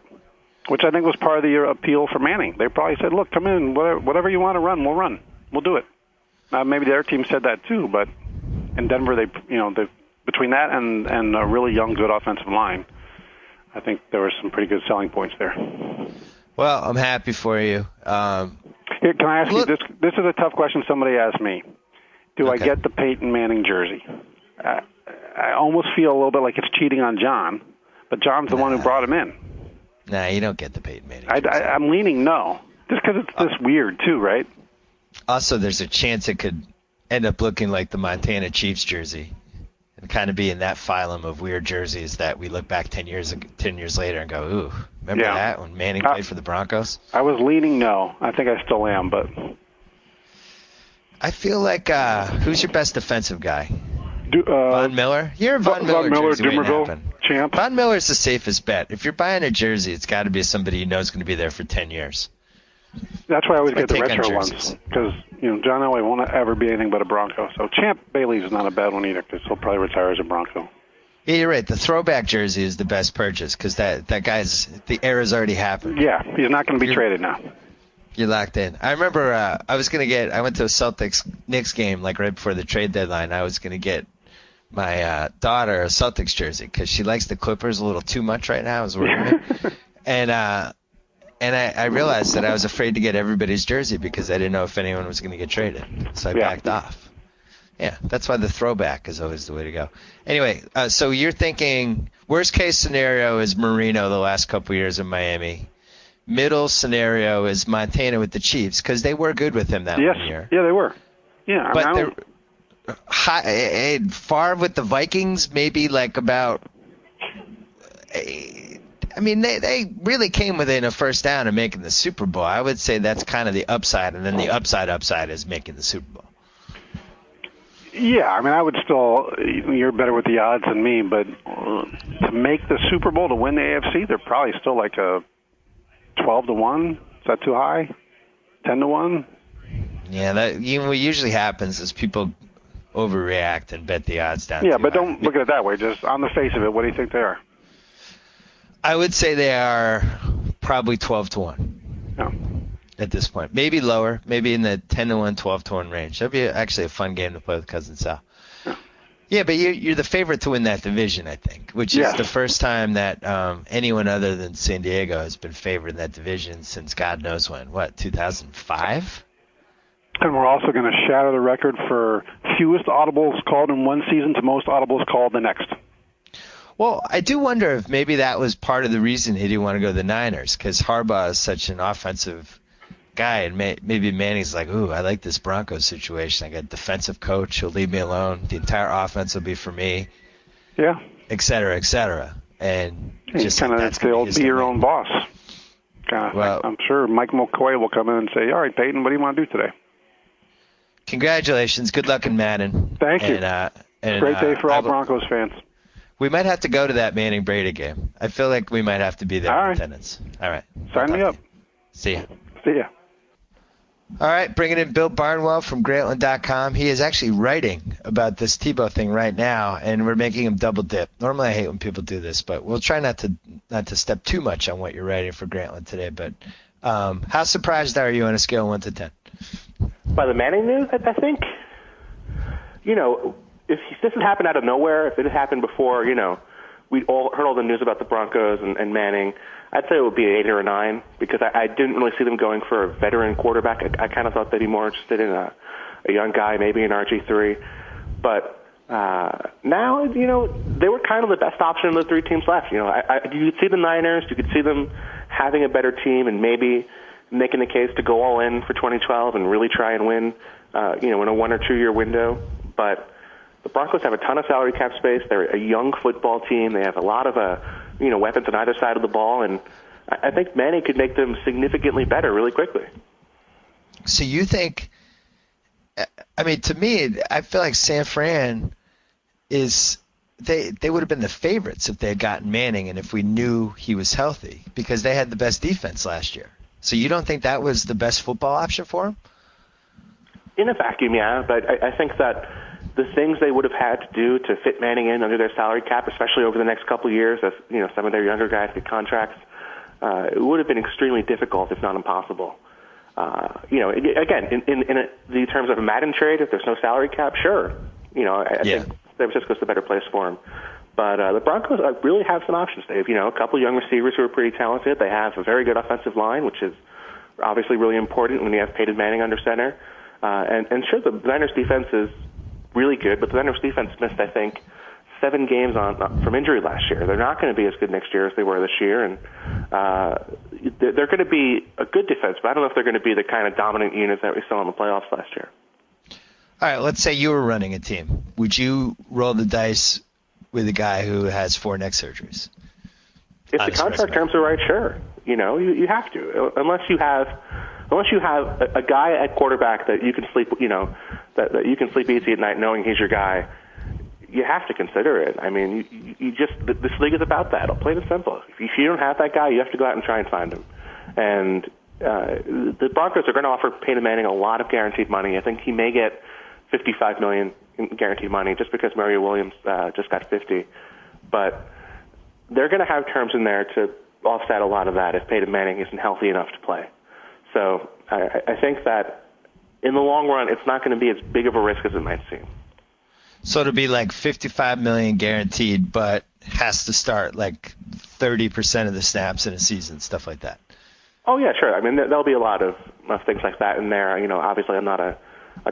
which I think was part of the appeal for Manning. They probably said, look, come in, whatever you want to run, we'll run. We'll do it. Maybe their team said that too, but in Denver, they between that and a really young, good offensive line, I think there were some pretty good selling points there. Well, I'm happy for you. Here, can I ask you, this is a tough question somebody asked me. Do I get the Peyton Manning jersey? I almost feel a little bit like it's cheating on John, but John's the one who brought him in. Nah, you don't get the Peyton Manning jersey. I'm leaning no, just because it's this weird too, right? Also, there's a chance it could end up looking like the Montana Chiefs jersey and kind of be in that phylum of weird jerseys that we look back 10 years later and go, ooh, remember that when Manning played for the Broncos? I was leaning no. I think I still am, but I feel like who's your best defensive guy? Von Miller? You're a Von Miller jersey Dimmerville, champ. Von Miller's the safest bet. If you're buying a jersey, it's got to be somebody you know is going to be there for 10 years. That's why I always get the retro ones, because John Elway won't ever be anything but a Bronco. So Champ Bailey's is not a bad one either, because he'll probably retire as a Bronco. Yeah, you're right. The throwback jersey is the best purchase, because that guy's the era's already happened. Yeah, he's not going to be traded now. You're locked in. I remember I went to a Celtics-Knicks game like right before the trade deadline. I was going to get my daughter a Celtics jersey because she likes the Clippers a little too much right now. I was working And I realized that I was afraid to get everybody's jersey because I didn't know if anyone was going to get traded. So I backed off. Yeah, that's why the throwback is always the way to go. Anyway, so you're thinking worst case scenario is Marino the last couple years in Miami. Middle scenario is Montana with the Chiefs because they were good with him that 1 year. Yeah, they were. Yeah, but they're Favre with the Vikings, maybe like about I mean, they really came within a first down of making the Super Bowl. I would say that's kind of the upside, and then the upside is making the Super Bowl. Yeah, I mean, I would still – you're better with the odds than me, but to make the Super Bowl, to win the AFC, they're probably still like a 12-1. Is that too high? 10-1? Yeah, that what usually happens is people overreact and bet the odds down. Yeah, but don't look at it that way. Just on the face of it, what do you think they are? I would say they are probably 12-1 at this point. Maybe lower, maybe in the 10-1, 12-1 range. That'd be actually a fun game to play with Cousin Sal. Yeah, but you're the favorite to win that division, I think, which is the first time that anyone other than San Diego has been favored in that division since God knows when. What, 2005? And we're also going to shatter the record for fewest audibles called in one season to most audibles called the next. Well, I do wonder if maybe that was part of the reason he didn't want to go to the Niners, because Harbaugh is such an offensive guy, and maybe Manning's like, ooh, I like this Broncos situation. I got a defensive coach. He'll leave me alone. The entire offense will be for me. Yeah. Et cetera, et cetera. And just kind of that's the old be your own boss. Kind of. Well, I'm sure Mike McCoy will come in and say, all right, Peyton, what do you want to do today? Congratulations. Good luck in Madden. Thank you. Great day for all Broncos fans. We might have to go to that Manning-Brady game. I feel like we might have to be there in attendance. All right. Sign me up. See ya. See ya. All right, bringing in Bill Barnwell from Grantland.com. He is actually writing about this Tebow thing right now, and we're making him double dip. Normally I hate when people do this, but we'll try not to step too much on what you're writing for Grantland today. But how surprised are you on a scale of 1 to 10? By the Manning news, I think, if this had happened out of nowhere, if it had happened before, we'd all heard all the news about the Broncos and Manning, I'd say it would be an 8 or a 9 because I didn't really see them going for a veteran quarterback. I kind of thought they'd be more interested in a young guy, maybe an RG3. But now, they were kind of the best option of the three teams left. You could see the Niners, you could see them having a better team and maybe making the case to go all in for 2012 and really try and win, in a 1 or 2 year window. But the Broncos have a ton of salary cap space. They're a young football team. They have a lot of weapons on either side of the ball, and I think Manning could make them significantly better really quickly. So you think – to me, I feel like San Fran is they would have been the favorites if they had gotten Manning and if we knew he was healthy, because they had the best defense last year. So you don't think that was the best football option for him? In a vacuum, yeah, but I think that the things they would have had to do to fit Manning in under their salary cap, especially over the next couple of years, as some of their younger guys get contracts, it would have been extremely difficult, if not impossible. Again, in the terms of a Madden trade, if there's no salary cap, sure. I think San Francisco's the better place for him. But the Broncos really have some options. They have, a couple young receivers who are pretty talented. They have a very good offensive line, which is obviously really important when you have Peyton Manning under center. And sure, the Niners defense is really good, but the Niners defense missed, I think, 7 games from injury last year. They're not going to be as good next year as they were this year, and they're going to be a good defense, but I don't know if they're going to be the kind of dominant unit that we saw in the playoffs last year. All right, let's say you were running a team. Would you roll the dice with a guy who has 4 neck surgeries? If the contract terms are right, sure. You have to, unless you have a guy at quarterback that you can sleep, that you can sleep easy at night knowing he's your guy. You have to consider it. I mean, this league is about that. I'll play it simple. If you don't have that guy, you have to go out and try and find him. And the Broncos are going to offer Peyton Manning a lot of guaranteed money. I think he may get $55 million in guaranteed money just because Mario Williams just got 50. But they're going to have terms in there to offset a lot of that if Peyton Manning isn't healthy enough to play. So I think that in the long run, it's not going to be as big of a risk as it might seem. So it'll be like $55 million guaranteed, but has to start like 30% of the snaps in a season, stuff like that. Oh yeah, sure. I mean, there'll be a lot of things like that in there. Obviously, I'm not a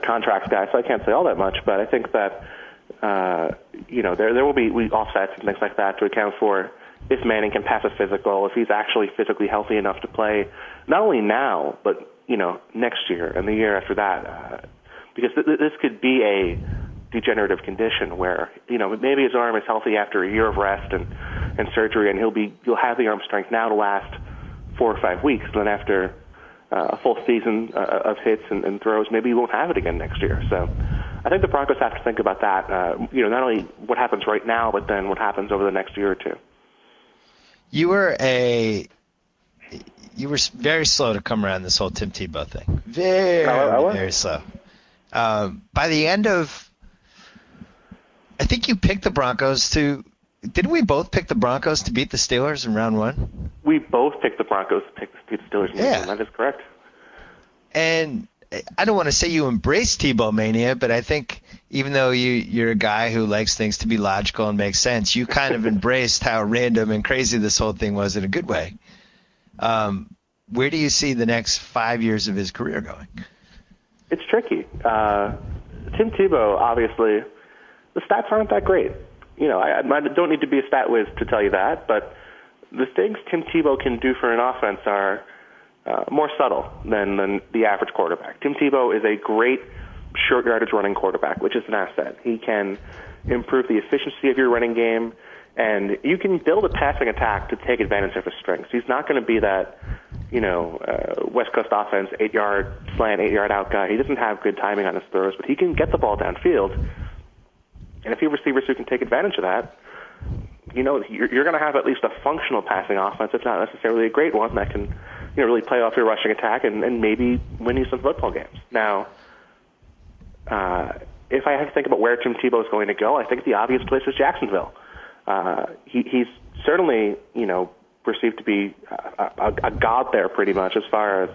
contracts guy, so I can't say all that much. But I think that there will be offsets and things like that to account for if Manning can pass a physical, if he's actually physically healthy enough to play, not only now, but next year and the year after that, because this could be a degenerative condition where maybe his arm is healthy after a year of rest and surgery, and he'll have the arm strength now to last 4 or 5 weeks, and then after a full season of hits and throws, maybe he won't have it again next year. So I think the Broncos have to think about that. Not only what happens right now, but then what happens over the next year or two. You were very slow to come around this whole Tim Tebow thing. Very slow. By the end of, I think you picked the Broncos to. Didn't we both pick the Broncos to beat the Steelers in round 1? We both picked the Broncos to beat the Steelers in round 1. That is correct. And I don't want to say you embraced Tebowmania, but I think even though you're a guy who likes things to be logical and make sense, you kind of embraced how random and crazy this whole thing was in a good way. Where do you see the next 5 years of his career going? It's tricky. Tim Tebow, obviously, the stats aren't that great. I don't need to be a stat whiz to tell you that, but the things Tim Tebow can do for an offense are more subtle than the average quarterback. Tim Tebow is a great short yardage running quarterback, which is an asset. He can improve the efficiency of your running game, and you can build a passing attack to take advantage of his strengths. He's not going to be that, West Coast offense, 8-yard slant, 8-yard out guy. He doesn't have good timing on his throws, but he can get the ball downfield. And if you have receivers who can take advantage of that, you're going to have at least a functional passing offense, if not necessarily a great one, that can really play off your rushing attack and maybe win you some football games. Now, if I have to think about where Tim Tebow is going to go, I think the obvious place is Jacksonville. He's certainly, perceived to be a god there pretty much as far as,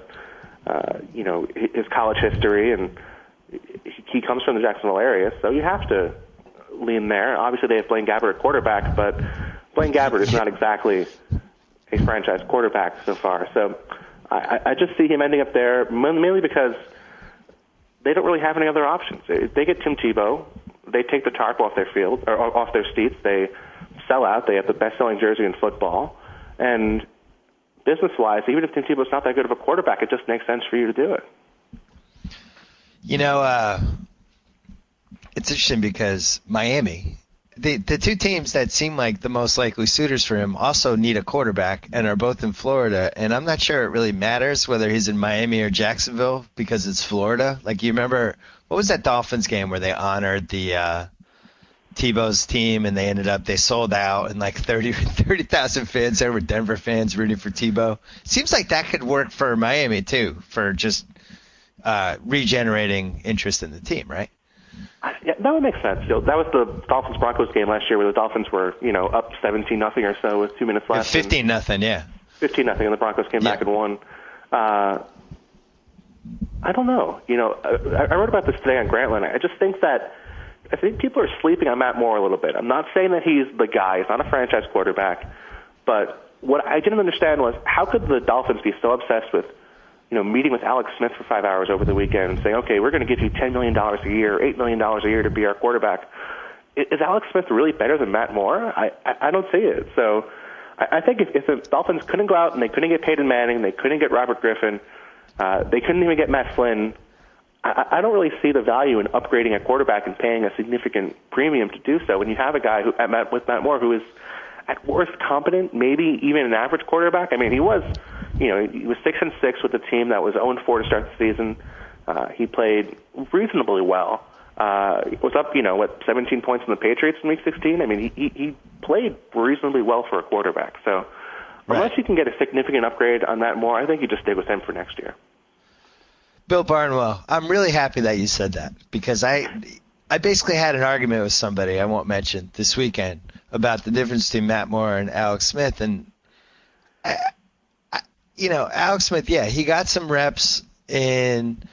his college history, and he comes from the Jacksonville area, so you have to lean there. Obviously, they have Blaine Gabbert at quarterback, but Blaine Gabbert is not exactly a franchise quarterback so far. So I just see him ending up there mainly because they don't really have any other options. If they get Tim Tebow, they take the tarp off their field or off their seats. They sell out. They have the best-selling jersey in football. And business-wise, even if Tim Tebow's not that good of a quarterback, it just makes sense for you to do it. It's interesting because Miami, the two teams that seem like the most likely suitors for him also need a quarterback and are both in Florida. And I'm not sure it really matters whether he's in Miami or Jacksonville because it's Florida. Like, you remember, what was that Dolphins game where they honored the Tebow's team, and they sold out, and like 30,000 fans there were Denver fans rooting for Tebow. Seems like that could work for Miami too, for just regenerating interest in the team, right? Yeah, that would make sense. That was the Dolphins-Broncos game last year where the Dolphins were, up 17-0 or so with 2 minutes left. 15-0, yeah. 15-0, and the Broncos came back and won. I don't know. I wrote about this today on Grantland. I think people are sleeping on Matt Moore a little bit. I'm not saying that he's the guy. He's not a franchise quarterback. But what I didn't understand was how could the Dolphins be so obsessed with, meeting with Alex Smith for 5 hours over the weekend and saying, okay, we're going to give you $10 million a year, $8 million a year to be our quarterback. Is Alex Smith really better than Matt Moore? I don't see it. So I think if the Dolphins couldn't go out and they couldn't get Peyton Manning, they couldn't get Robert Griffin, they couldn't even get Matt Flynn, I don't really see the value in upgrading a quarterback and paying a significant premium to do so when you have a guy with Matt Moore who is at worst competent, maybe even an average quarterback. I mean, he was 6-6 with a team that was 0-4 to start the season. He played reasonably well. Was up, 17 points in the Patriots in Week 16. I mean, he played reasonably well for a quarterback. So unless you can get a significant upgrade on Matt Moore, I think you just stay with him for next year. Bill Barnwell, I'm really happy that you said that because I basically had an argument with somebody I won't mention this weekend about the difference between Matt Moore and Alex Smith. And, Alex Smith, he got some reps in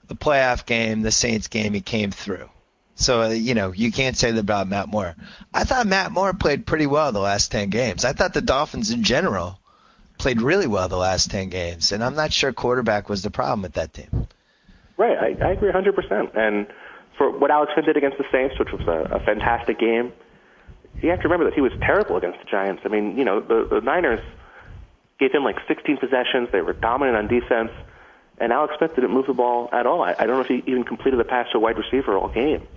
the playoff game, the Saints game, he came through. So, you can't say that about Matt Moore. I thought Matt Moore played pretty well the last 10 games. I thought the Dolphins in general played really well the last 10 games, and I'm not sure quarterback was the problem with that team. Right, I agree 100%. And for what Alex Smith did against the Saints, which was a fantastic game, you have to remember that he was terrible against the Giants. I mean, the Niners gave him like 16 possessions. They were dominant on defense, and Alex Smith didn't move the ball at all. I don't know if he even completed the pass to a wide receiver all game.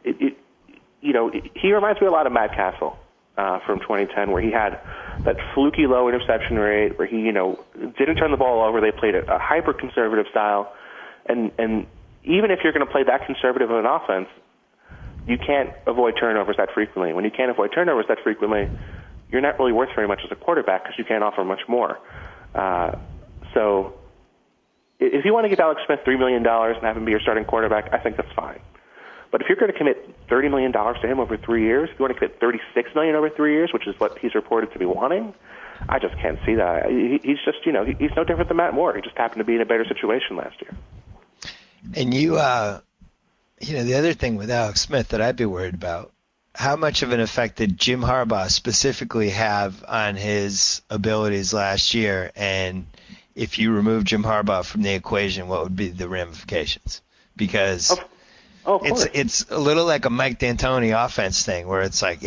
He reminds me a lot of Matt Castle from 2010, where he had that fluky low interception rate, where he, didn't turn the ball over. They played a hyper-conservative style. And even if you're going to play that conservative of an offense, you can't avoid turnovers that frequently. When you can't avoid turnovers that frequently, you're not really worth very much as a quarterback because you can't offer much more. So if you want to give Alex Smith $3 million and have him be your starting quarterback, I think that's fine. But if you're going to commit $30 million to him over 3 years, if you want to commit $36 million over 3 years, which is what he's reported to be wanting, I just can't see that. He's just, he's no different than Matt Moore. He just happened to be in a better situation last year. And the other thing with Alex Smith that I'd be worried about, how much of an effect did Jim Harbaugh specifically have on his abilities last year? And if you remove Jim Harbaugh from the equation, what would be the ramifications? Because it's a little like a Mike D'Antoni offense thing where it's like,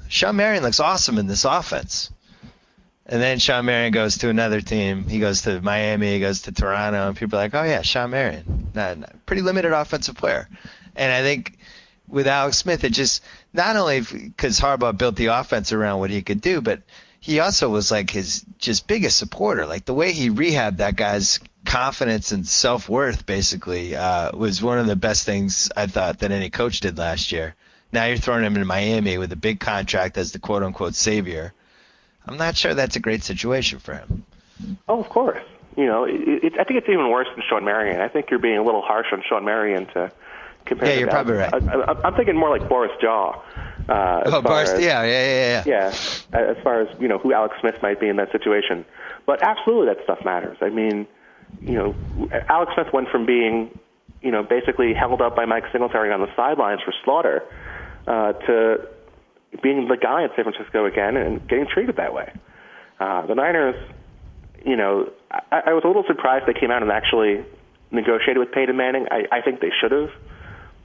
Sean Marion looks awesome in this offense. And then Sean Marion goes to another team. He goes to Miami. He goes to Toronto. And people are like, oh, yeah, Sean Marion. Pretty limited offensive player. And I think with Alex Smith, it just not only because Harbaugh built the offense around what he could do, but he also was like his just biggest supporter. Like the way he rehabbed that guy's confidence and self-worth basically was one of the best things I thought that any coach did last year. Now you're throwing him in Miami with a big contract as the quote-unquote savior. I'm not sure that's a great situation for him. Oh, of course. I think it's even worse than Sean Marion. I think you're being a little harsh on Sean Marion to compare. Yeah, you're probably right. I'm thinking more like Boris Jaw. Boris, yeah. Yeah, as far as, who Alex Smith might be in that situation. But absolutely that stuff matters. I mean, Alex Smith went from being, basically held up by Mike Singletary on the sidelines for slaughter to being the guy in San Francisco again and getting treated that way. The Niners, I was a little surprised they came out and actually negotiated with Peyton Manning. I think they should have.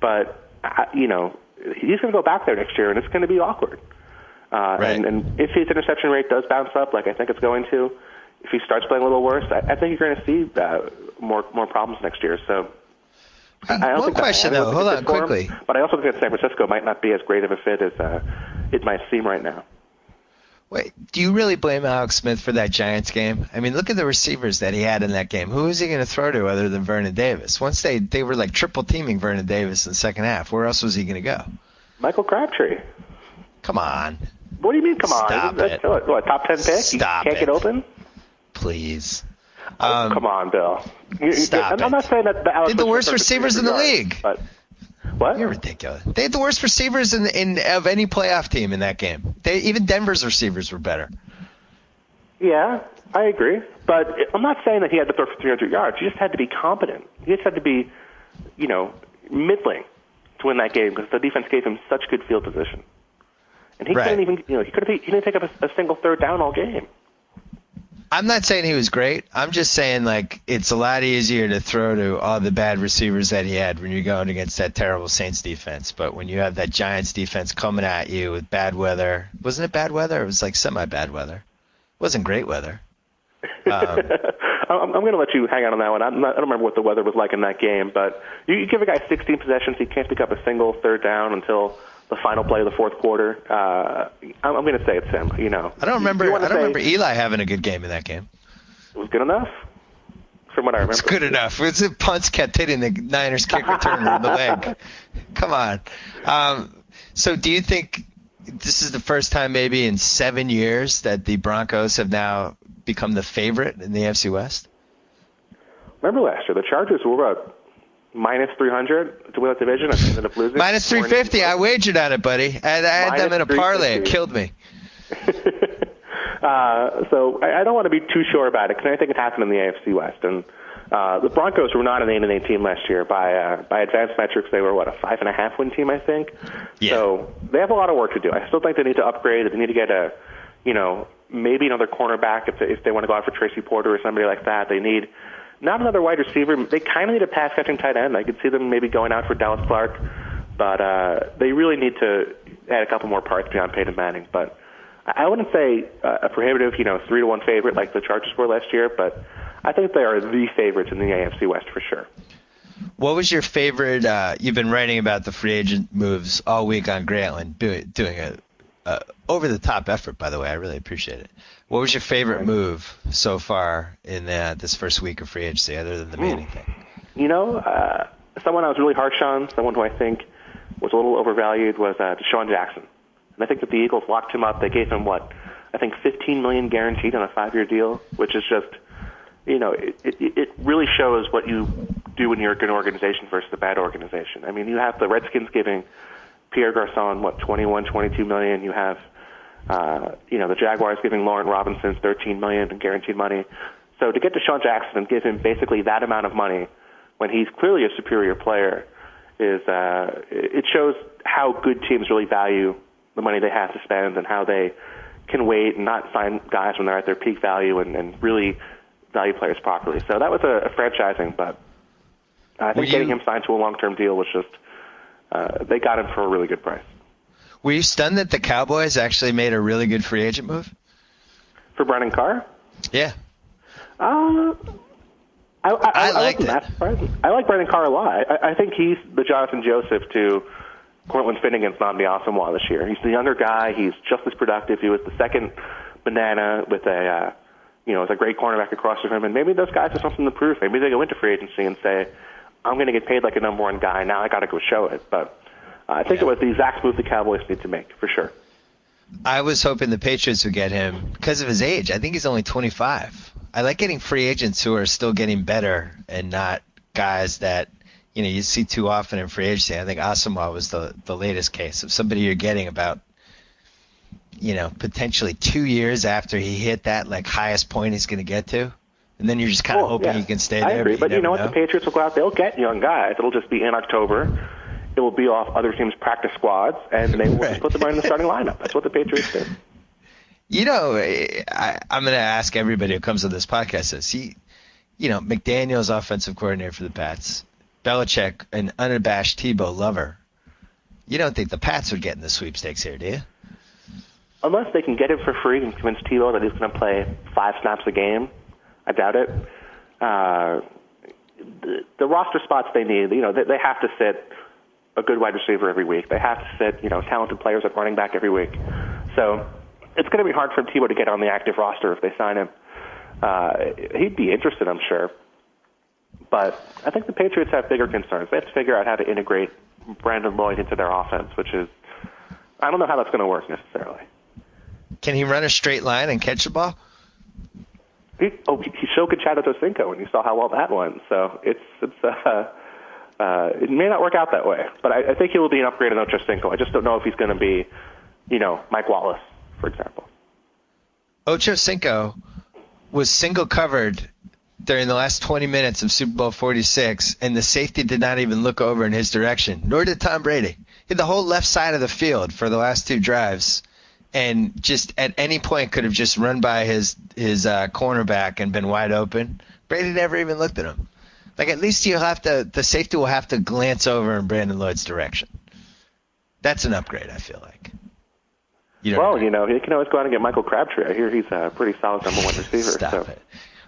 But, he's going to go back there next year, and it's going to be awkward. Right. And if his interception rate does bounce up, like I think it's going to, if he starts playing a little worse, I think you're going to see more problems next year. So I don't one think question, though. Hold on, quickly. But I also think that San Francisco might not be as great of a fit as it might seem right now. Wait, do you really blame Alex Smith for that Giants game? I mean, look at the receivers that he had in that game. Who is he going to throw to other than Vernon Davis? Once they were like triple teaming Vernon Davis in the second half, where else was he going to go? Michael Crabtree. Come on. What do you mean, come on? Stop That's it. What, top 10 pick? Stop you can't it. get open? Please. Come on, Bill. Stop I'm not saying that They had the worst receivers in the league. But what? You're ridiculous. They had the worst receivers of any playoff team in that game. Even Denver's receivers were better. Yeah, I agree. But I'm not saying that he had to throw for 300 yards. He just had to be competent. He just had to be, middling to win that game because the defense gave him such good field position. And he couldn't even, he didn't take up a single third down all game. I'm not saying he was great. I'm just saying, it's a lot easier to throw to all the bad receivers that he had when you're going against that terrible Saints defense. But when you have that Giants defense coming at you with bad weather, wasn't it bad weather? It was semi-bad weather. It wasn't great weather. I'm going to let you hang out on that one. I don't remember what the weather was like in that game, but you give a guy 16 possessions, he can't pick up a single third down until the final play of the fourth quarter. I'm going to say it's him. I don't remember Eli having a good game in that game. It was good enough, from what I remember. It's good enough. The punts kept hitting the Niners kick returner in the leg. Come on. So do you think this is the first time maybe in 7 years that the Broncos have now become the favorite in the AFC West? Remember last year, the Chargers were about minus 300 to win that division, and they ended up losing. Minus 350. I wagered on it, buddy. I had them in a parlay. It killed me. So I don't want to be too sure about it because I think it happened in the AFC West. And the Broncos were not an 8-8 team last year. By advanced metrics, they were, a 5.5 win team, I think. Yeah. So they have a lot of work to do. I still think they need to upgrade. They need to get maybe another cornerback if they want to go out for Tracy Porter or somebody like that. They need not another wide receiver. They kind of need a pass-catching tight end. I could see them maybe going out for Dallas Clark. But they really need to add a couple more parts beyond Peyton Manning. But I wouldn't say a prohibitive, 3-1 favorite like the Chargers were last year, but I think they are the favorites in the AFC West for sure. What was your favorite? You've been writing about the free agent moves all week on Grantland, doing a over-the-top effort, by the way. I really appreciate it. What was your favorite move so far in this first week of free agency, other than the Manning thing? Someone I was really harsh on, someone who I think was a little overvalued, was Deshaun Jackson. And I think that the Eagles locked him up. They gave him, $15 million guaranteed on a 5-year deal, which is just, it really shows what you do when you're a good organization versus a bad organization. I mean, you have the Redskins giving Pierre Garçon, $21-22 million. You have, the Jaguars giving Laurent Robinson $13 million in guaranteed money. So to get Deshaun Jackson and give him basically that amount of money when he's clearly a superior player is, it shows how good teams really value the money they have to spend and how they can wait and not sign guys when they're at their peak value and really value players properly. So that was a franchising, but I think getting him signed to a long-term deal was just, they got him for a really good price. Were you stunned that the Cowboys actually made a really good free agent move? For Brandon Carr? Yeah. I liked it. I like Brandon Carr a lot. I think he's the Jonathan Joseph to Cortland Finnegan's Nnamdi Asomugha this year. He's the younger guy. He's just as productive. He was the second banana with a great cornerback across from him. And maybe those guys have something to prove. Maybe they go into free agency and say, I'm going to get paid like a number one guy. Now I got to go show it. But I think it was the exact move the Cowboys need to make, for sure. I was hoping the Patriots would get him because of his age. I think he's only 25. I like getting free agents who are still getting better and not guys that you see too often in free agency. I think Asomugha was the latest case of somebody you're getting about potentially 2 years after he hit that highest point he's going to get to, and then you're just kind of hoping he can stay there. I agree, but you know what? The Patriots will go out. They'll get young guys. It'll just be in October. It will be off other teams' practice squads, and they will just put them right in the starting lineup. That's what the Patriots do. I'm going to ask everybody who comes on this podcast this. McDaniel's offensive coordinator for the Pats, Belichick, an unabashed Tebow lover. You don't think the Pats would get in the sweepstakes here, do you? Unless they can get him for free and convince Tebow that he's going to play 5 snaps a game. I doubt it. The roster spots they need, they have to sit a good wide receiver every week. They have to sit, talented players at running back every week. So it's going to be hard for Tebow to get on the active roster if they sign him. He'd be interested, I'm sure. But I think the Patriots have bigger concerns. They have to figure out how to integrate Brandon Lloyd into their offense, which is I don't know how that's going to work necessarily. Can he run a straight line and catch the ball? He so could Chad Ochocinco, and you saw how well that went. So it may not work out that way, but I think he will be an upgrade on Ochocinco. I just don't know if he's going to be, Mike Wallace, for example. Ochocinco was single covered during the last 20 minutes of Super Bowl 46, and the safety did not even look over in his direction, nor did Tom Brady. He had the whole left side of the field for the last 2 drives, and just at any point could have just run by his cornerback and been wide open. Brady never even looked at him. Like, at least the safety will have to glance over in Brandon Lloyd's direction. That's an upgrade, I feel like. He can always go out and get Michael Crabtree. I hear he's a pretty solid number 1 receiver. Stop it.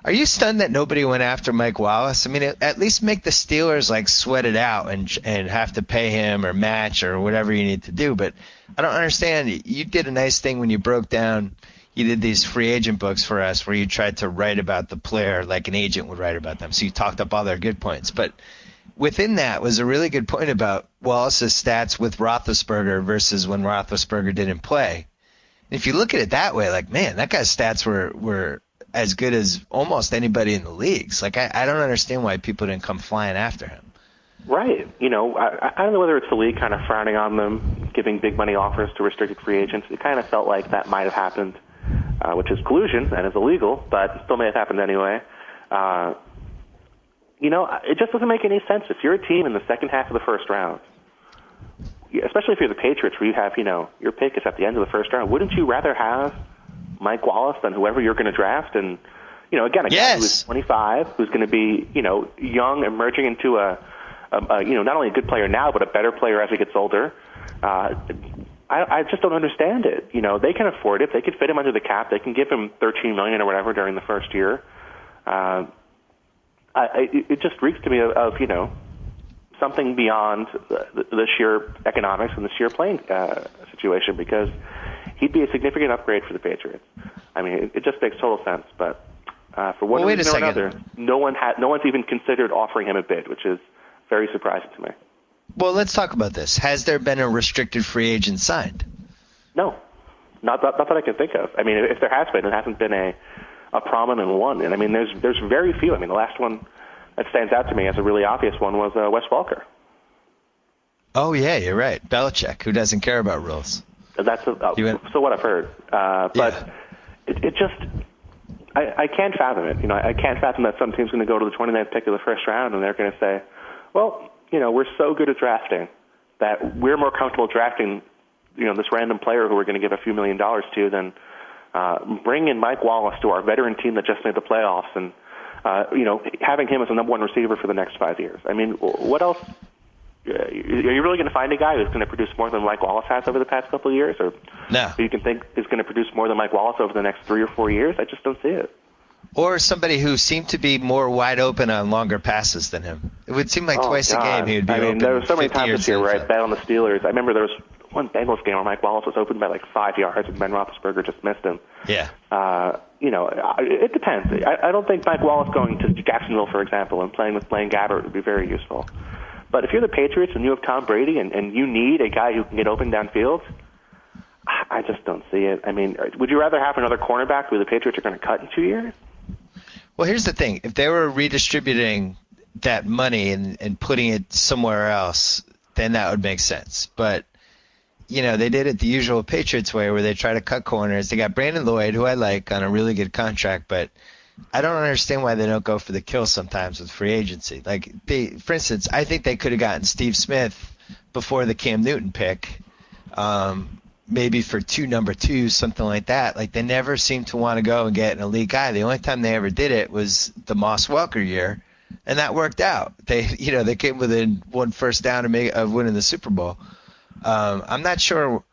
Are you stunned that nobody went after Mike Wallace? I mean, at least make the Steelers sweat it out and have to pay him or match or whatever you need to do. But I don't understand. You did a nice thing when you broke down. You did these free agent books for us where you tried to write about the player like an agent would write about them. So you talked up all their good points. But within that was a really good point about Wallace's stats with Roethlisberger versus when Roethlisberger didn't play. And if you look at it that way, man, that guy's stats were as good as almost anybody in the leagues. I don't understand why people didn't come flying after him. Right. I don't know whether it's the league kind of frowning on them, giving big money offers to restricted free agents. It kind of felt like that might have happened, which is collusion and is illegal, but still may have happened anyway. It just doesn't make any sense. If you're a team in the second half of the first round, especially if you're the Patriots where you have, your pick is at the end of the first round, wouldn't you rather have Mike Wallace than whoever you're going to draft? And, again, a guy who's 25, who's going to be, young, emerging into not only a good player now, but a better player as he gets older. I just don't understand it. They can afford it. They could fit him under the cap. They can give him $13 million or whatever during the first year. It just reeks to me of something beyond the sheer economics and the sheer playing situation, because he'd be a significant upgrade for the Patriots. I mean, it just makes total sense. But for one reason or another, no one's even considered offering him a bid, which is very surprising to me. Well, let's talk about this. Has there been a restricted free agent signed? No, not that I can think of. I mean, if there has been, it hasn't been a prominent one. And I mean, there's very few. I mean, the last one that stands out to me as a really obvious one was Wes Welker. Oh yeah, you're right. Belichick, who doesn't care about rules. That's so what I've heard. But it just I can't fathom it. I can't fathom that some team's going to go to the 29th pick of the first round and they're going to say, well, we're so good at drafting that we're more comfortable drafting, this random player who we're going to give a few $1 million to than bring in Mike Wallace to our veteran team that just made the playoffs and, having him as a number 1 receiver for the next 5 years. I mean, what else? Are you really going to find a guy who's going to produce more than Mike Wallace has over the past couple of years, or who you can think is going to produce more than Mike Wallace over the next 3 or 4 years? I just don't see it. Or somebody who seemed to be more wide open on longer passes than him. It would seem like twice a game he would be open. There were so many times this year where I bet on the Steelers. I remember there was one Bengals game where Mike Wallace was open by 5 yards and Ben Roethlisberger just missed him. Yeah. It depends. I don't think Mike Wallace going to Jacksonville, for example, and playing with Blaine Gabbert would be very useful. But if you're the Patriots and you have Tom Brady and you need a guy who can get open downfield, I just don't see it. I mean, would you rather have another cornerback who the Patriots are going to cut in 2 years? Well, here's the thing. If they were redistributing that money and putting it somewhere else, then that would make sense. But, they did it the usual Patriots way where they try to cut corners. They got Brandon Lloyd, who I like, on a really good contract, but I don't understand why they don't go for the kill sometimes with free agency. For instance, I think they could have gotten Steve Smith before the Cam Newton pick, maybe for 2 number 2s, something like that. They never seem to want to go and get an elite guy. The only time they ever did it was the Moss Welker year, and that worked out. They came within 1 first down of winning the Super Bowl. I'm not sure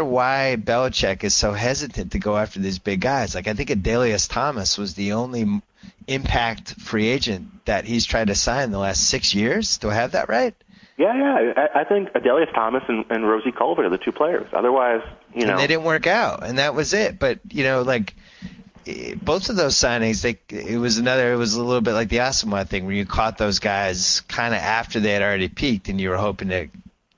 why Belichick is so hesitant to go after these big guys. I think Adalius Thomas was the only impact free agent that he's tried to sign in the last 6 years. Do I have that right? Yeah. I think Adalius Thomas and Rosie Colbert are the 2 players. Otherwise, And they didn't work out, and that was it. But, both of those signings, it was a little bit like the Asamoah thing where you caught those guys kind of after they had already peaked and you were hoping to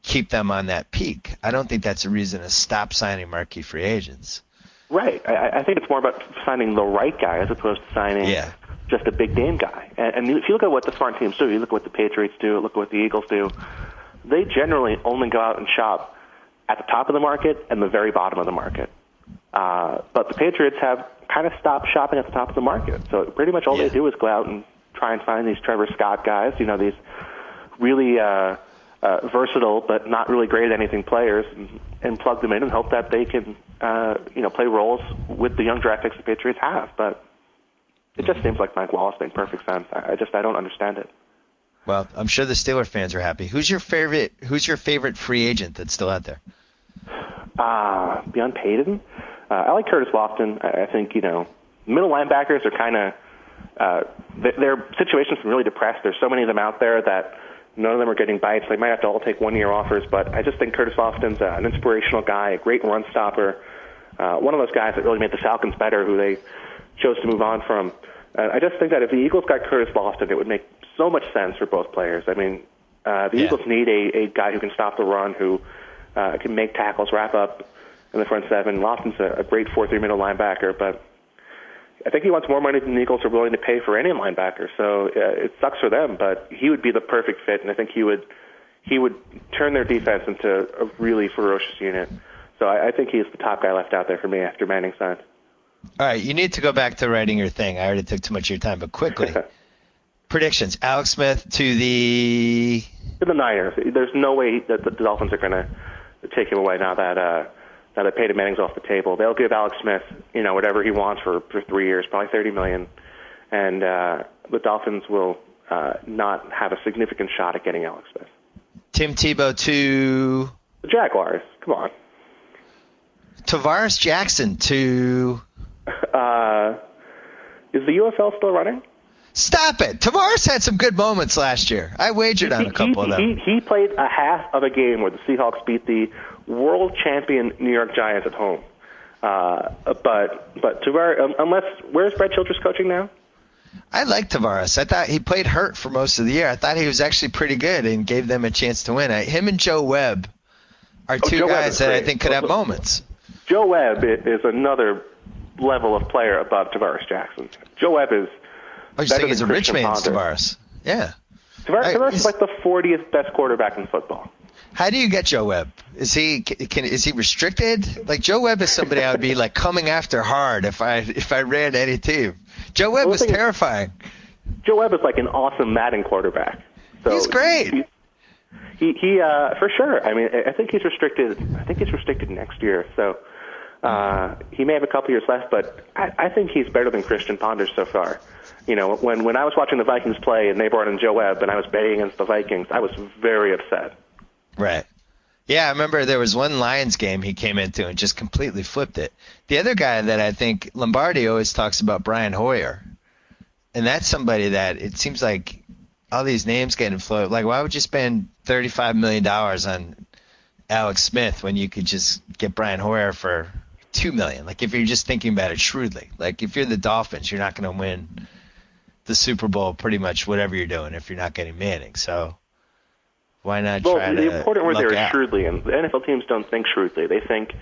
keep them on that peak. I don't think that's a reason to stop signing marquee free agents. Right. I think it's more about signing the right guy as opposed to signing just a big name guy. And if you look at what the smart teams do, you look at what the Patriots do, look at what the Eagles do, they generally only go out and shop at the top of the market and the very bottom of the market. But the Patriots have kind of stopped shopping at the top of the market. So pretty much all they do is go out and try and find these Trevor Scott guys, these really versatile but not really great at anything players, and plug them in and hope that they can play roles with the young draft picks the Patriots have. But it just seems like Mike Wallace made perfect sense. I don't understand it. Well, I'm sure the Steelers fans are happy. Who's your favorite free agent that's still out there? Beyond Peyton, I like Curtis Lofton. I think middle linebackers are kind of their situation's really depressed. There's so many of them out there that none of them are getting bites. They might have to all take one-year offers, but I just think Curtis Lofton's an inspirational guy, a great run stopper, one of those guys that really made the Falcons better, who they chose to move on from. I just think that if the Eagles got Curtis Lofton, it would make so much sense for both players. I mean, the Eagles need a guy who can stop the run, who can make tackles, wrap up in the front seven. Lofton's a great 4-3 middle linebacker, but I think he wants more money than the Eagles are willing to pay for any linebacker. So it sucks for them, but he would be the perfect fit, and I think he would turn their defense into a really ferocious unit. So I think he's the top guy left out there for me after Manning signed. All right, you need to go back to writing your thing. I already took too much of your time, but quickly. Predictions. Alex Smith to the Niners. There's no way that the Dolphins are going to take him away now that Peyton Manning's off the table. They'll give Alex Smith, whatever he wants for 3 years, probably $30 million, and the Dolphins will not have a significant shot at getting Alex Smith. Tim Tebow to the Jaguars. Come on. Tavares Jackson to is the UFL still running? Stop it. Tavares had some good moments last year. I wagered on a couple of them. He played a half of a game where the Seahawks beat the world champion New York Giants at home. But Tavares, where's Brett Childress coaching now? I like Tavares. I thought he played hurt for most of the year. I thought he was actually pretty good and gave them a chance to win. Him and Joe Webb are two guys that I think could have moments. Joe Webb is another level of player above Tavares Jackson. Joe Webb is. Oh, you think he's a rich man's Tavares? Yeah. Tavares is like the 40th best quarterback in football. How do you get Joe Webb? Is he restricted? Like, Joe Webb is somebody I would be like coming after hard if I ran any team. Joe Webb was terrifying. Joe Webb is like an awesome Madden quarterback. So he's great. He for sure. I mean, I think he's restricted. I think he's restricted next year. So he may have a couple years left, but I think he's better than Christian Ponders so far. When I was watching the Vikings play and they brought in Joe Webb and I was betting against the Vikings, I was very upset. Right. Yeah, I remember there was one Lions game he came into and just completely flipped it. The other guy that I think Lombardi always talks about, Brian Hoyer, and that's somebody that it seems like all these names getting floated. Like, why would you spend $35 million on Alex Smith when you could just get Brian Hoyer for $2 million? Like, if you're just thinking about it shrewdly. Like, if you're the Dolphins, you're not going to win the Super Bowl pretty much whatever you're doing if you're not getting Manning. So why not try to the important word there is out? Shrewdly, and the NFL teams don't think shrewdly. They think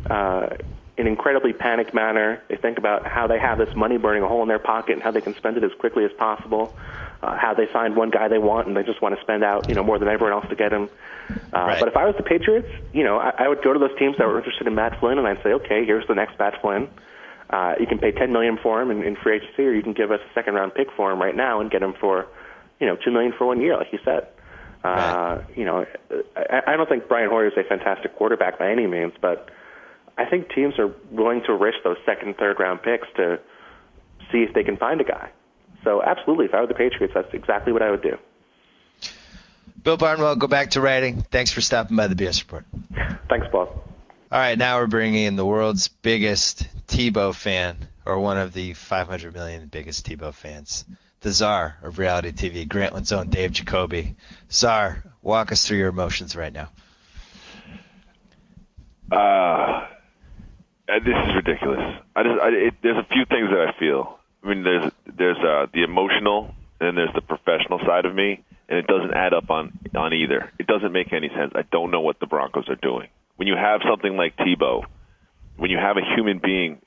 in an incredibly panicked manner. They think about how they have this money burning a hole in their pocket and how they can spend it as quickly as possible, how they find one guy they want and they just want to spend out more than everyone else to get him. Right. But if I was the Patriots, I would go to those teams that were interested in Matt Flynn and I'd say, okay, here's the next Matt Flynn. You can pay $10 million for him in free agency, or you can give us a second-round pick for him right now and get him for, $2 million for 1 year, like you said. Right. I don't think Brian Hoyer is a fantastic quarterback by any means, but I think teams are willing to risk those second and third-round picks to see if they can find a guy. So absolutely, if I were the Patriots, that's exactly what I would do. Bill Barnwell, go back to writing. Thanks for stopping by the BS Report. Thanks, Bob. All right, now we're bringing in the world's biggest Tebow fan, or one of the 500 million biggest Tebow fans, the czar of reality TV, Grantland's own Dave Jacoby. Czar, walk us through your emotions right now. This is ridiculous. There's a few things that I feel. I mean, there's the emotional, and then there's the professional side of me, and it doesn't add up on on either. It doesn't make any sense. I don't know what the Broncos are doing. When you have something like Tebow, when you have a human being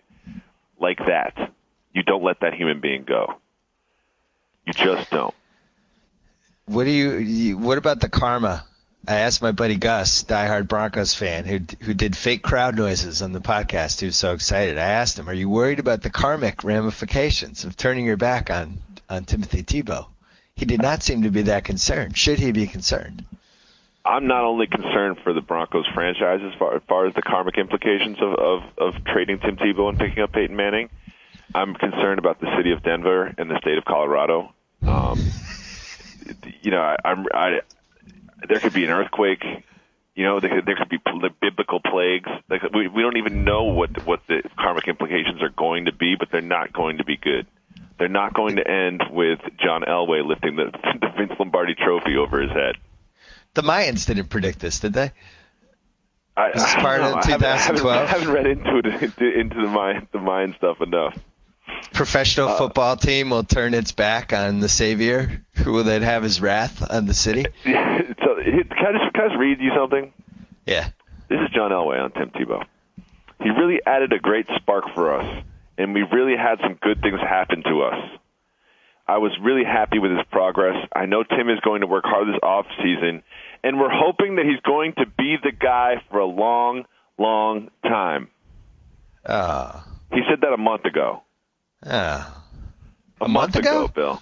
like that, you don't let that human being go. You just don't. What about the karma? I asked my buddy Gus, diehard Broncos fan, who did fake crowd noises on the podcast. He was so excited. I asked him, "Are you worried about the karmic ramifications of turning your back on Timothy Tebow?" He did not seem to be that concerned. Should he be concerned? I'm not only concerned for the Broncos franchise as far as the karmic implications of trading Tim Tebow and picking up Peyton Manning. I'm concerned about the city of Denver and the state of Colorado. There could be an earthquake. There could be biblical plagues. We don't even know what the karmic implications are going to be, but they're not going to be good. They're not going to end with John Elway lifting the Vince Lombardi trophy over his head. The Mayans didn't predict this, did they? This is part of 2012. I haven't read into the Mayan stuff enough. Professional football team will turn its back on the savior, who will then have his wrath on the city. So, can I just read you something? Yeah. This is John Elway on Tim Tebow. He really added a great spark for us, and we really had some good things happen to us. I was really happy with his progress. I know Tim is going to work hard this offseason, and we're hoping that he's going to be the guy for a long, long time. He said that a month ago. A month ago, Bill.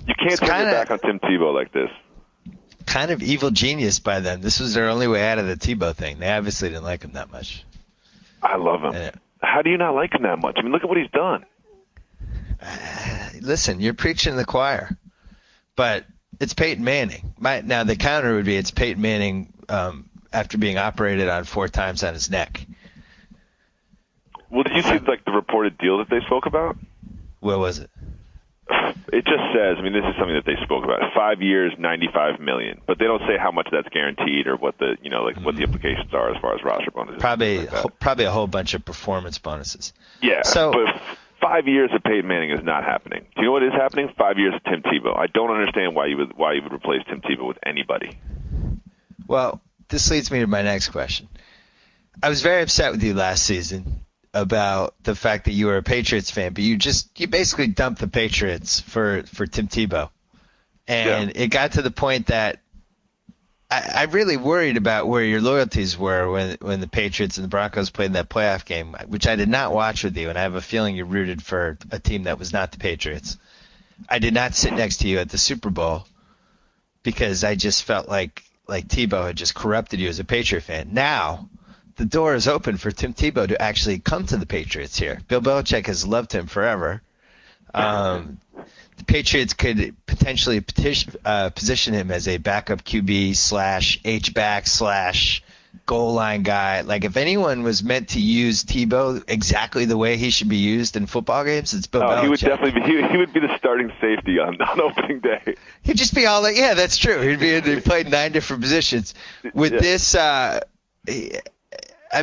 You can't turn your back on Tim Tebow like this. Kind of evil genius by them. This was their only way out of the Tebow thing. They obviously didn't like him that much. I love him. How do you not like him that much? I mean, look at what he's done. Listen, you're preaching to the choir, but it's Peyton Manning. Now, the counter would be it's Peyton Manning after being operated on 4 times on his neck. Well, did you see the reported deal that they spoke about? What was it? It just says, this is something that they spoke about. 5 years, $95 million, but they don't say how much that's guaranteed or what the what the implications are as far as roster bonuses. Probably a whole bunch of performance bonuses. Yeah. But 5 years of Peyton Manning is not happening. Do you know what is happening? 5 years of Tim Tebow. I don't understand why you would replace Tim Tebow with anybody. Well, this leads me to my next question. I was very upset with you last season about the fact that you were a Patriots fan, but you basically dumped the Patriots for Tim Tebow. And It got to the point that I really worried about where your loyalties were when the Patriots and the Broncos played in that playoff game, which I did not watch with you, and I have a feeling you rooted for a team that was not the Patriots. I did not sit next to you at the Super Bowl because I just felt like Tebow had just corrupted you as a Patriot fan. Now, the door is open for Tim Tebow to actually come to the Patriots here. Bill Belichick has loved him forever. The Patriots could potentially position him as a backup QB / H-back / goal line guy. Like, if anyone was meant to use Tebow exactly the way he should be used in football games, it's Bill Belichick. He would definitely be. He would be the starting safety on opening day. He'd just be all like, yeah, that's true. He played 9 different positions. With this,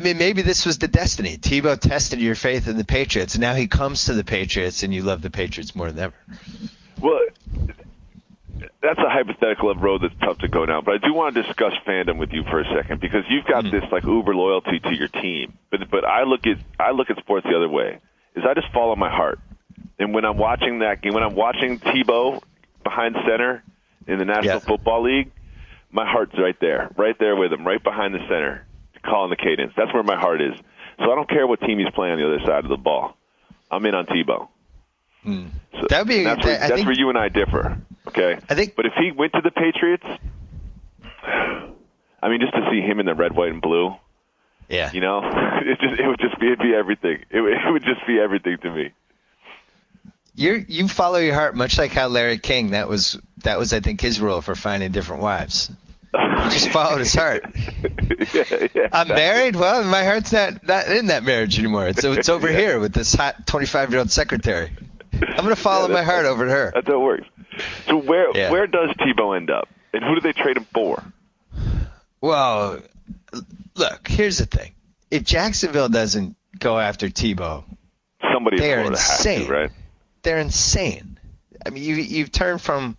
maybe this was the destiny. Tebow tested your faith in the Patriots, and now he comes to the Patriots, and you love the Patriots more than ever. Well, that's a hypothetical road that's tough to go down, but I do want to discuss fandom with you for a second because you've got this uber loyalty to your team. But I look at sports the other way. Is I just follow my heart, and when I'm watching that game, when I'm watching Tebow behind center in the National Football League, my heart's right there with him, right behind the center, calling the cadence. That's where my heart is. So I don't care what team he's playing on the other side of the ball. I'm in on Tebow. So that's where you and I differ. Okay. But if he went to the Patriots, just to see him in the red, white, and blue. Yeah. It'd be everything. It would just be everything to me. You follow your heart, much like how Larry King. That was I think his rule for finding different wives. He just followed his heart. I'm married. Well, my heart's not in that marriage anymore. It's over here with this hot 25-year-old secretary. I'm going to follow my heart over to her. That's how it works. So where does Tebow end up, and who do they trade him for? Well, look, here's the thing. If Jacksonville doesn't go after Tebow, somebody they are insane. Has to, right? They're insane. You've turned from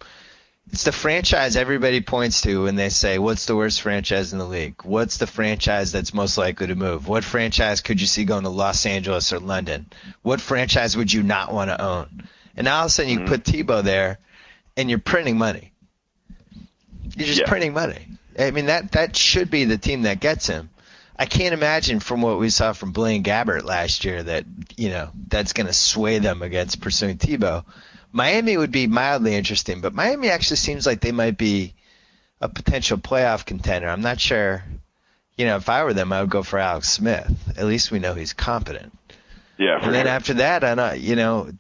It's the franchise everybody points to when they say, what's the worst franchise in the league? What's the franchise that's most likely to move? What franchise could you see going to Los Angeles or London? What franchise would you not want to own? And now all of a sudden you put Tebow there, and you're printing money. You're just printing money. I mean, that should be the team that gets him. I can't imagine from what we saw from Blaine Gabbert last year that, that's going to sway them against pursuing Tebow. Miami would be mildly interesting, but Miami actually seems like they might be a potential playoff contender. I'm not sure. If I were them, I would go for Alex Smith. At least we know he's competent. Yeah. And then after that,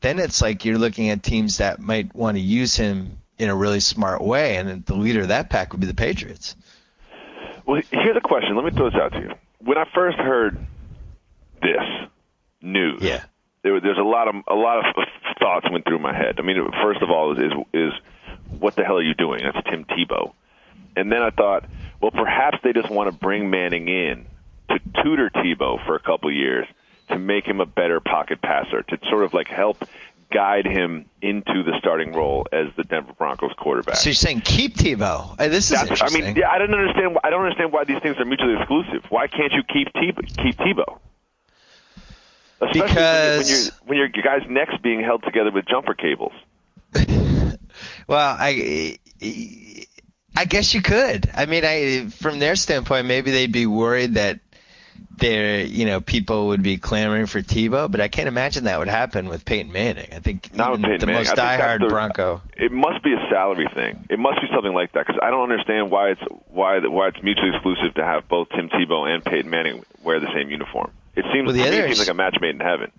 then it's like you're looking at teams that might want to use him in a really smart way, and the leader of that pack would be the Patriots. Well, here's a question. Let me throw this out to you. When I first heard this news, there's a lot of thoughts went through my head. I mean, first of all, is what the hell are you doing? That's Tim Tebow. And then I thought, well, perhaps they just want to bring Manning in to tutor Tebow for a couple years to make him a better pocket passer, to sort of like help guide him into the starting role as the Denver Broncos quarterback. So you're saying keep Tebow? This is interesting. I mean, I don't understand why these things are mutually exclusive. Why can't you keep Tebow? Especially because when your guy's neck's being held together with jumper cables. Well, I guess you could. I mean, from their standpoint, maybe they'd be worried that people would be clamoring for Tebow, but I can't imagine that would happen with Peyton Manning. I think not with Peyton Manning. Most diehard Bronco. It must be a salary thing. It must be something like that, because I don't understand why it's mutually exclusive to have both Tim Tebow and Peyton Manning wear the same uniform. It seems like a match made in heaven.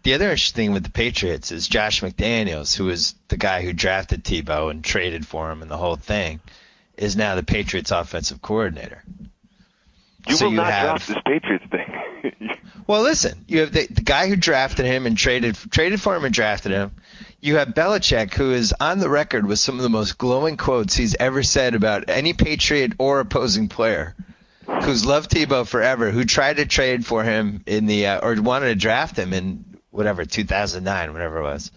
The other interesting thing with the Patriots is Josh McDaniels, who was the guy who drafted Tebow and traded for him and the whole thing, is now the Patriots offensive coordinator. You will not draft this Patriots thing. Well, listen, you have the guy who drafted him and traded for him and drafted him. You have Belichick, who is on the record with some of the most glowing quotes he's ever said about any Patriot or opposing player, who's loved Tebow forever, who tried to trade for him in or wanted to draft him in 2009, whatever it was.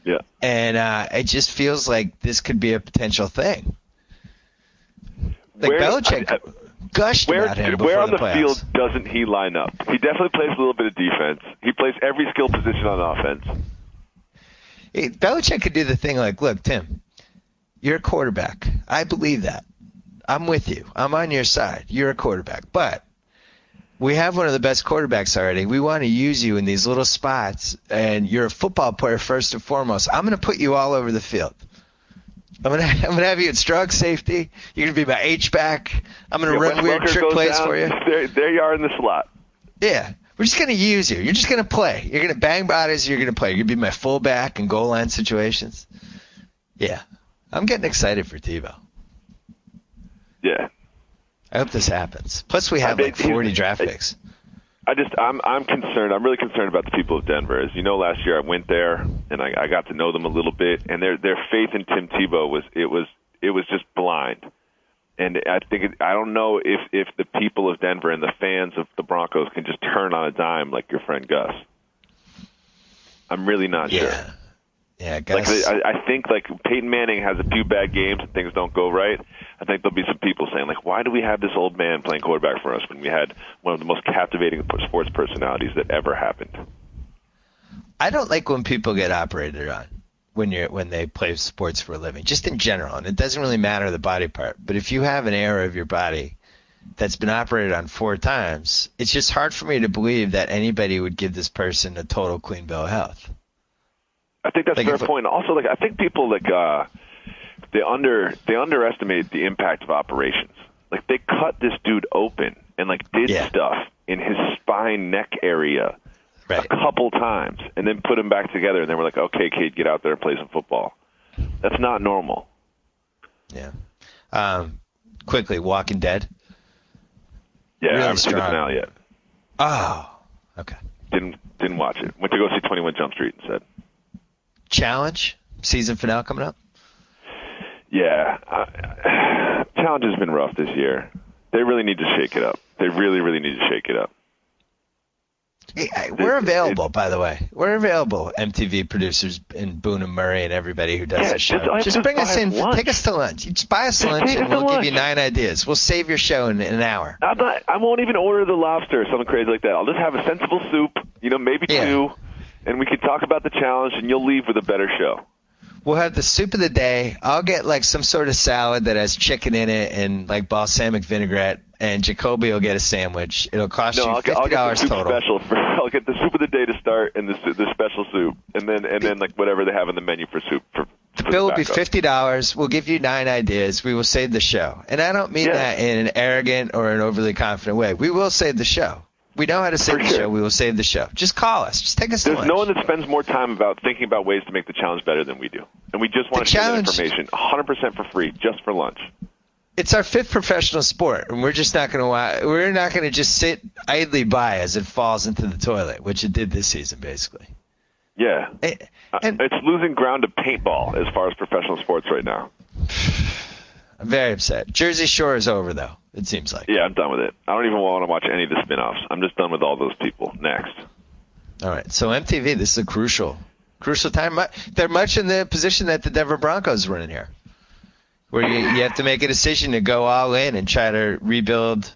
Yeah. And it just feels like this could be a potential thing. Like Belichick gushed about him before where on the playoffs. field doesn't he line up? He definitely plays a little bit of defense. He plays every skill position on offense. Belichick could do the thing like, look, Tim, you're a quarterback. I believe that. I'm with you. I'm on your side. You're a quarterback. But we have one of the best quarterbacks already. We want to use you in these little spots, and you're a football player first and foremost. I'm going to put you all over the field. I'm gonna have you at strong safety. You're gonna be my H-back. I'm gonna run weird trick plays for you. There you are in the slot. Yeah, we're just gonna use you. You're just gonna play. You're gonna bang bodies. You're gonna play. You're gonna be my fullback in goal line situations. Yeah, I'm getting excited for Tebow. Yeah, I hope this happens. Plus, we have 40 draft picks. I'm concerned. I'm really concerned about the people of Denver. As you know, last year I went there and I got to know them a little bit, and their faith in Tim Tebow was just blind. And I don't know if the people of Denver and the fans of the Broncos can just turn on a dime like your friend Gus. I'm really not sure. Yeah, Gus. I think Peyton Manning has a few bad games and things don't go right. I think there'll be some people saying, why do we have this old man playing quarterback for us when we had one of the most captivating sports personalities that ever happened? I don't like when people get operated on when they play sports for a living, just in general. And it doesn't really matter the body part. But if you have an area of your body that's been operated on 4 times, it's just hard for me to believe that anybody would give this person a total clean bill of health. I think that's a fair point. Also, I think people they underestimate the impact of operations. They cut this dude open and did stuff in his spine neck area a couple times, and then put him back together. And then we're like, okay, kid, get out there and play some football. That's not normal. Yeah. Quickly, Walking Dead. Yeah, really I haven't seen the finale yet. Oh, okay. Didn't watch it. Went to go see 21 Jump Street instead. Challenge season finale coming up. Yeah, Challenge has been rough this year. They really need to shake it up. They really, really need to shake it up. We're available, by the way. We're available, MTV producers and Boone and Murray and everybody who does the show. Just bring us in. Take us to lunch. Just buy us lunch, and we'll give you 9 ideas. We'll save your show in an hour. I won't even order the lobster or something crazy like that. I'll just have a sensible soup, maybe 2, and we can talk about the challenge, and you'll leave with a better show. We'll have the soup of the day. I'll get some sort of salad that has chicken in it and balsamic vinaigrette, and Jacoby will get a sandwich. It'll cost you $50 I'll get the soup total. Special I'll get the soup of the day to start and the special soup, and then whatever they have in the menu for soup. The bill will be $50. We'll give you 9 ideas. We will save the show. And I don't mean that in an arrogant or an overly confident way. We will save the show. We know how to save the show. We will save the show. Just call us. Just take us to lunch. There's no one that spends more time thinking about ways to make the challenge better than we do. And we just want to share that information 100% for free, just for lunch. It's our 5th professional sport, and we're just not going to just sit idly by as it falls into the toilet, which it did this season, basically. Yeah. It's losing ground to paintball as far as professional sports right now. I'm very upset. Jersey Shore is over, though, it seems like. Yeah, I'm done with it. I don't even want to watch any of the spin-offs. I'm just done with all those people. Next. All right. So MTV, this is a crucial time. They're much in the position that the Denver Broncos were in here, where you have to make a decision to go all in and try to rebuild,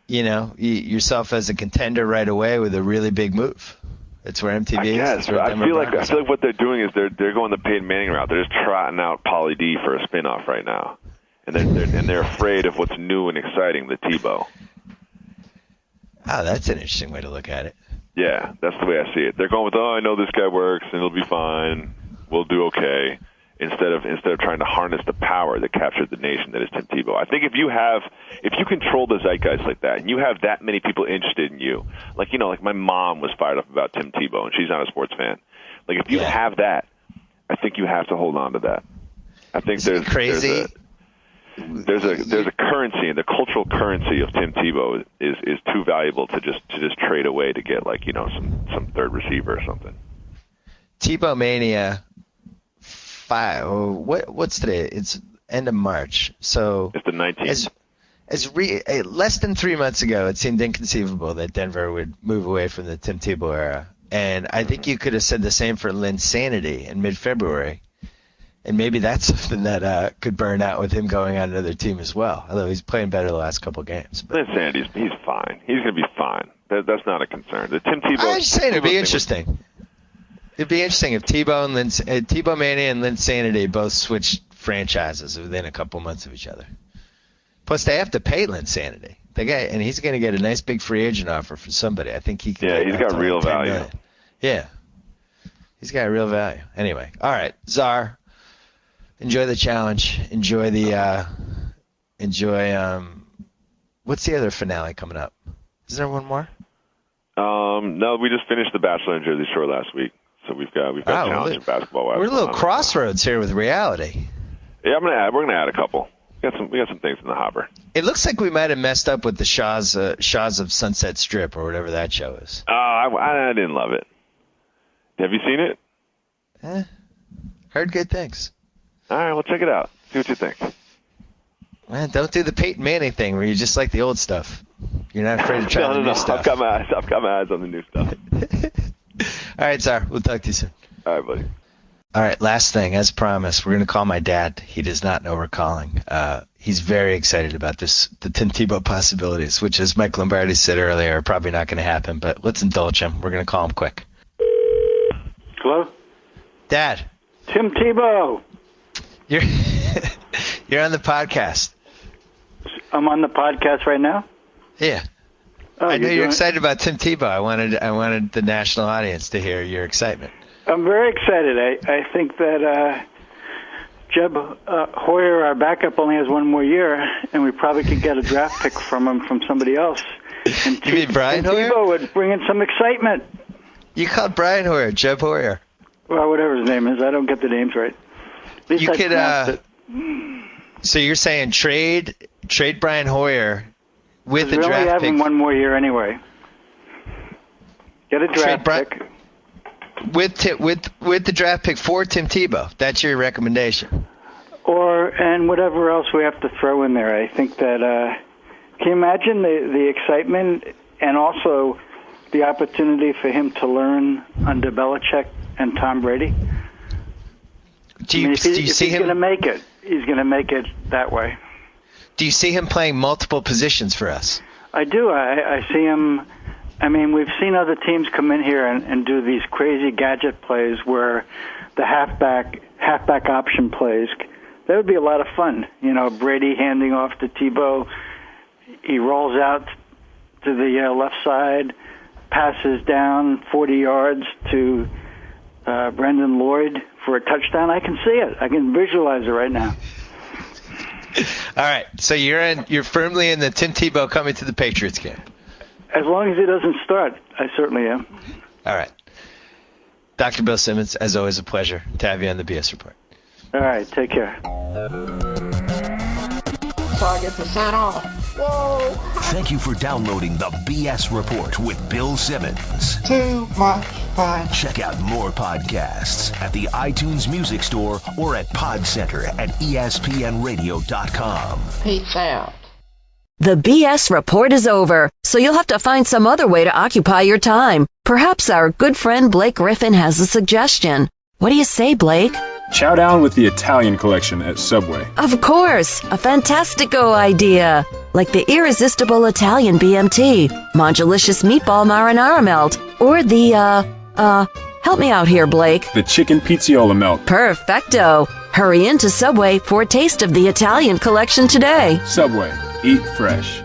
yourself as a contender right away with a really big move. That's where MTV is. I feel like what they're doing is they're going the Peyton Manning route. They're just trotting out Pauly D for a spin-off right now. And they're afraid of what's new and exciting, the Tebow. Oh, that's an interesting way to look at it. Yeah, that's the way I see it. They're going with, I know this guy works and it'll be fine. We'll do okay. Instead of trying to harness the power that captured the nation that is Tim Tebow. I think if you control the zeitgeist like that, and you have that many people interested in you, like my mom was fired up about Tim Tebow, and she's not a sports fan. Like if you have that, I think you have to hold on to that. I think there's a currency, and the cultural currency of Tim Tebow is too valuable to just trade away to get some third receiver or something. Tebowmania. What's today? It's end of March. So it's the 19th. Less than 3 months ago, it seemed inconceivable that Denver would move away from the Tim Tebow era. And I think you could have said the same for Linsanity in mid-February. And maybe that's something that could burn out with him going on another team as well, although he's playing better the last couple of games. Linsanity's he's fine. He's going to be fine. That's not a concern. The Tim Tebow. I'm just saying it'd be interesting. It'd be interesting if Tebowmania and Linsanity both switched franchises within a couple months of each other. Plus, they have to pay Linsanity. And he's going to get a nice big free agent offer from somebody. I think he can. Yeah, he's got real value. Million. Yeah, he's got real value. Anyway, all right, Czar. Enjoy the challenge. Enjoy what's the other finale coming up? Is there one more? No, we just finished The Bachelor in Jersey Shore last week. So we've got challenge in basketball. We're a little crossroads here with reality. Yeah, we're gonna add a couple. We got some things in the hopper. It looks like we might have messed up with the Shaws of Sunset Strip or whatever that show is. I didn't love it. Have you seen it? Heard good things. All right, well check it out. See what you think. Man, don't do the Peyton Manning thing where you just like the old stuff. You're not afraid to try the new stuff. I've got my eyes on the new stuff. All right, Czar. We'll talk to you soon. All right, buddy. All right, last thing. As promised, we're going to call my dad. He does not know we're calling. He's very excited about the Tim Tebow possibilities, which, as Mike Lombardi said earlier, are probably not going to happen. But let's indulge him. We're going to call him quick. Hello? Dad. Tim Tebow. You're on the podcast. I'm on the podcast right now? Yeah. Oh, I know you're excited about Tim Tebow. I wanted the national audience to hear your excitement. I'm very excited. I think that Jeb Hoyer, our backup, only has one more year, and we probably could get a draft pick from him from somebody else. And you mean Brian Hoyer? Tebow would bring in some excitement. You called Brian Hoyer, Jeb Hoyer. Well, whatever his name is. I don't get the names right. At least you I could. So you're saying trade Brian Hoyer with the draft pick? We only have him one more year anyway. Get a draft pick. With the draft pick for Tim Tebow. That's your recommendation. And whatever else we have to throw in there. I think that can you imagine the excitement and also the opportunity for him to learn under Belichick and Tom Brady? If he's going to make it, he's going to make it that way. Do you see him playing multiple positions for us? I do. I see him. I mean, we've seen other teams come in here and do these crazy gadget plays where the halfback option plays. That would be a lot of fun. You know, Brady handing off to Tebow. He rolls out to the left side, passes down 40 yards to Brendan Lloyd for a touchdown. I can see it. I can visualize it right now. All right, so you're firmly in the Tim Tebow coming to the Patriots camp. As long as he doesn't start, I certainly am. All right. Dr. Bill Simmons, as always, a pleasure to have you on the BS Report. All right, take care. So I get to sign off. Whoa! Thank you for downloading the BS Report with Bill Simmons. Too much fun. Check out more podcasts at the iTunes Music Store or at Podcenter at ESPNRadio.com. Peace out. The BS Report is over, so you'll have to find some other way to occupy your time. Perhaps our good friend Blake Griffin has a suggestion. What do you say, Blake? Chow down with the Italian collection at Subway. Of course, a fantastico idea. Like the irresistible Italian BMT, Mondulicious Meatball Marinara Melt, or the, help me out here, Blake. The Chicken Pizziola Melt. Perfecto. Hurry into Subway for a taste of the Italian collection today. Subway. Eat fresh.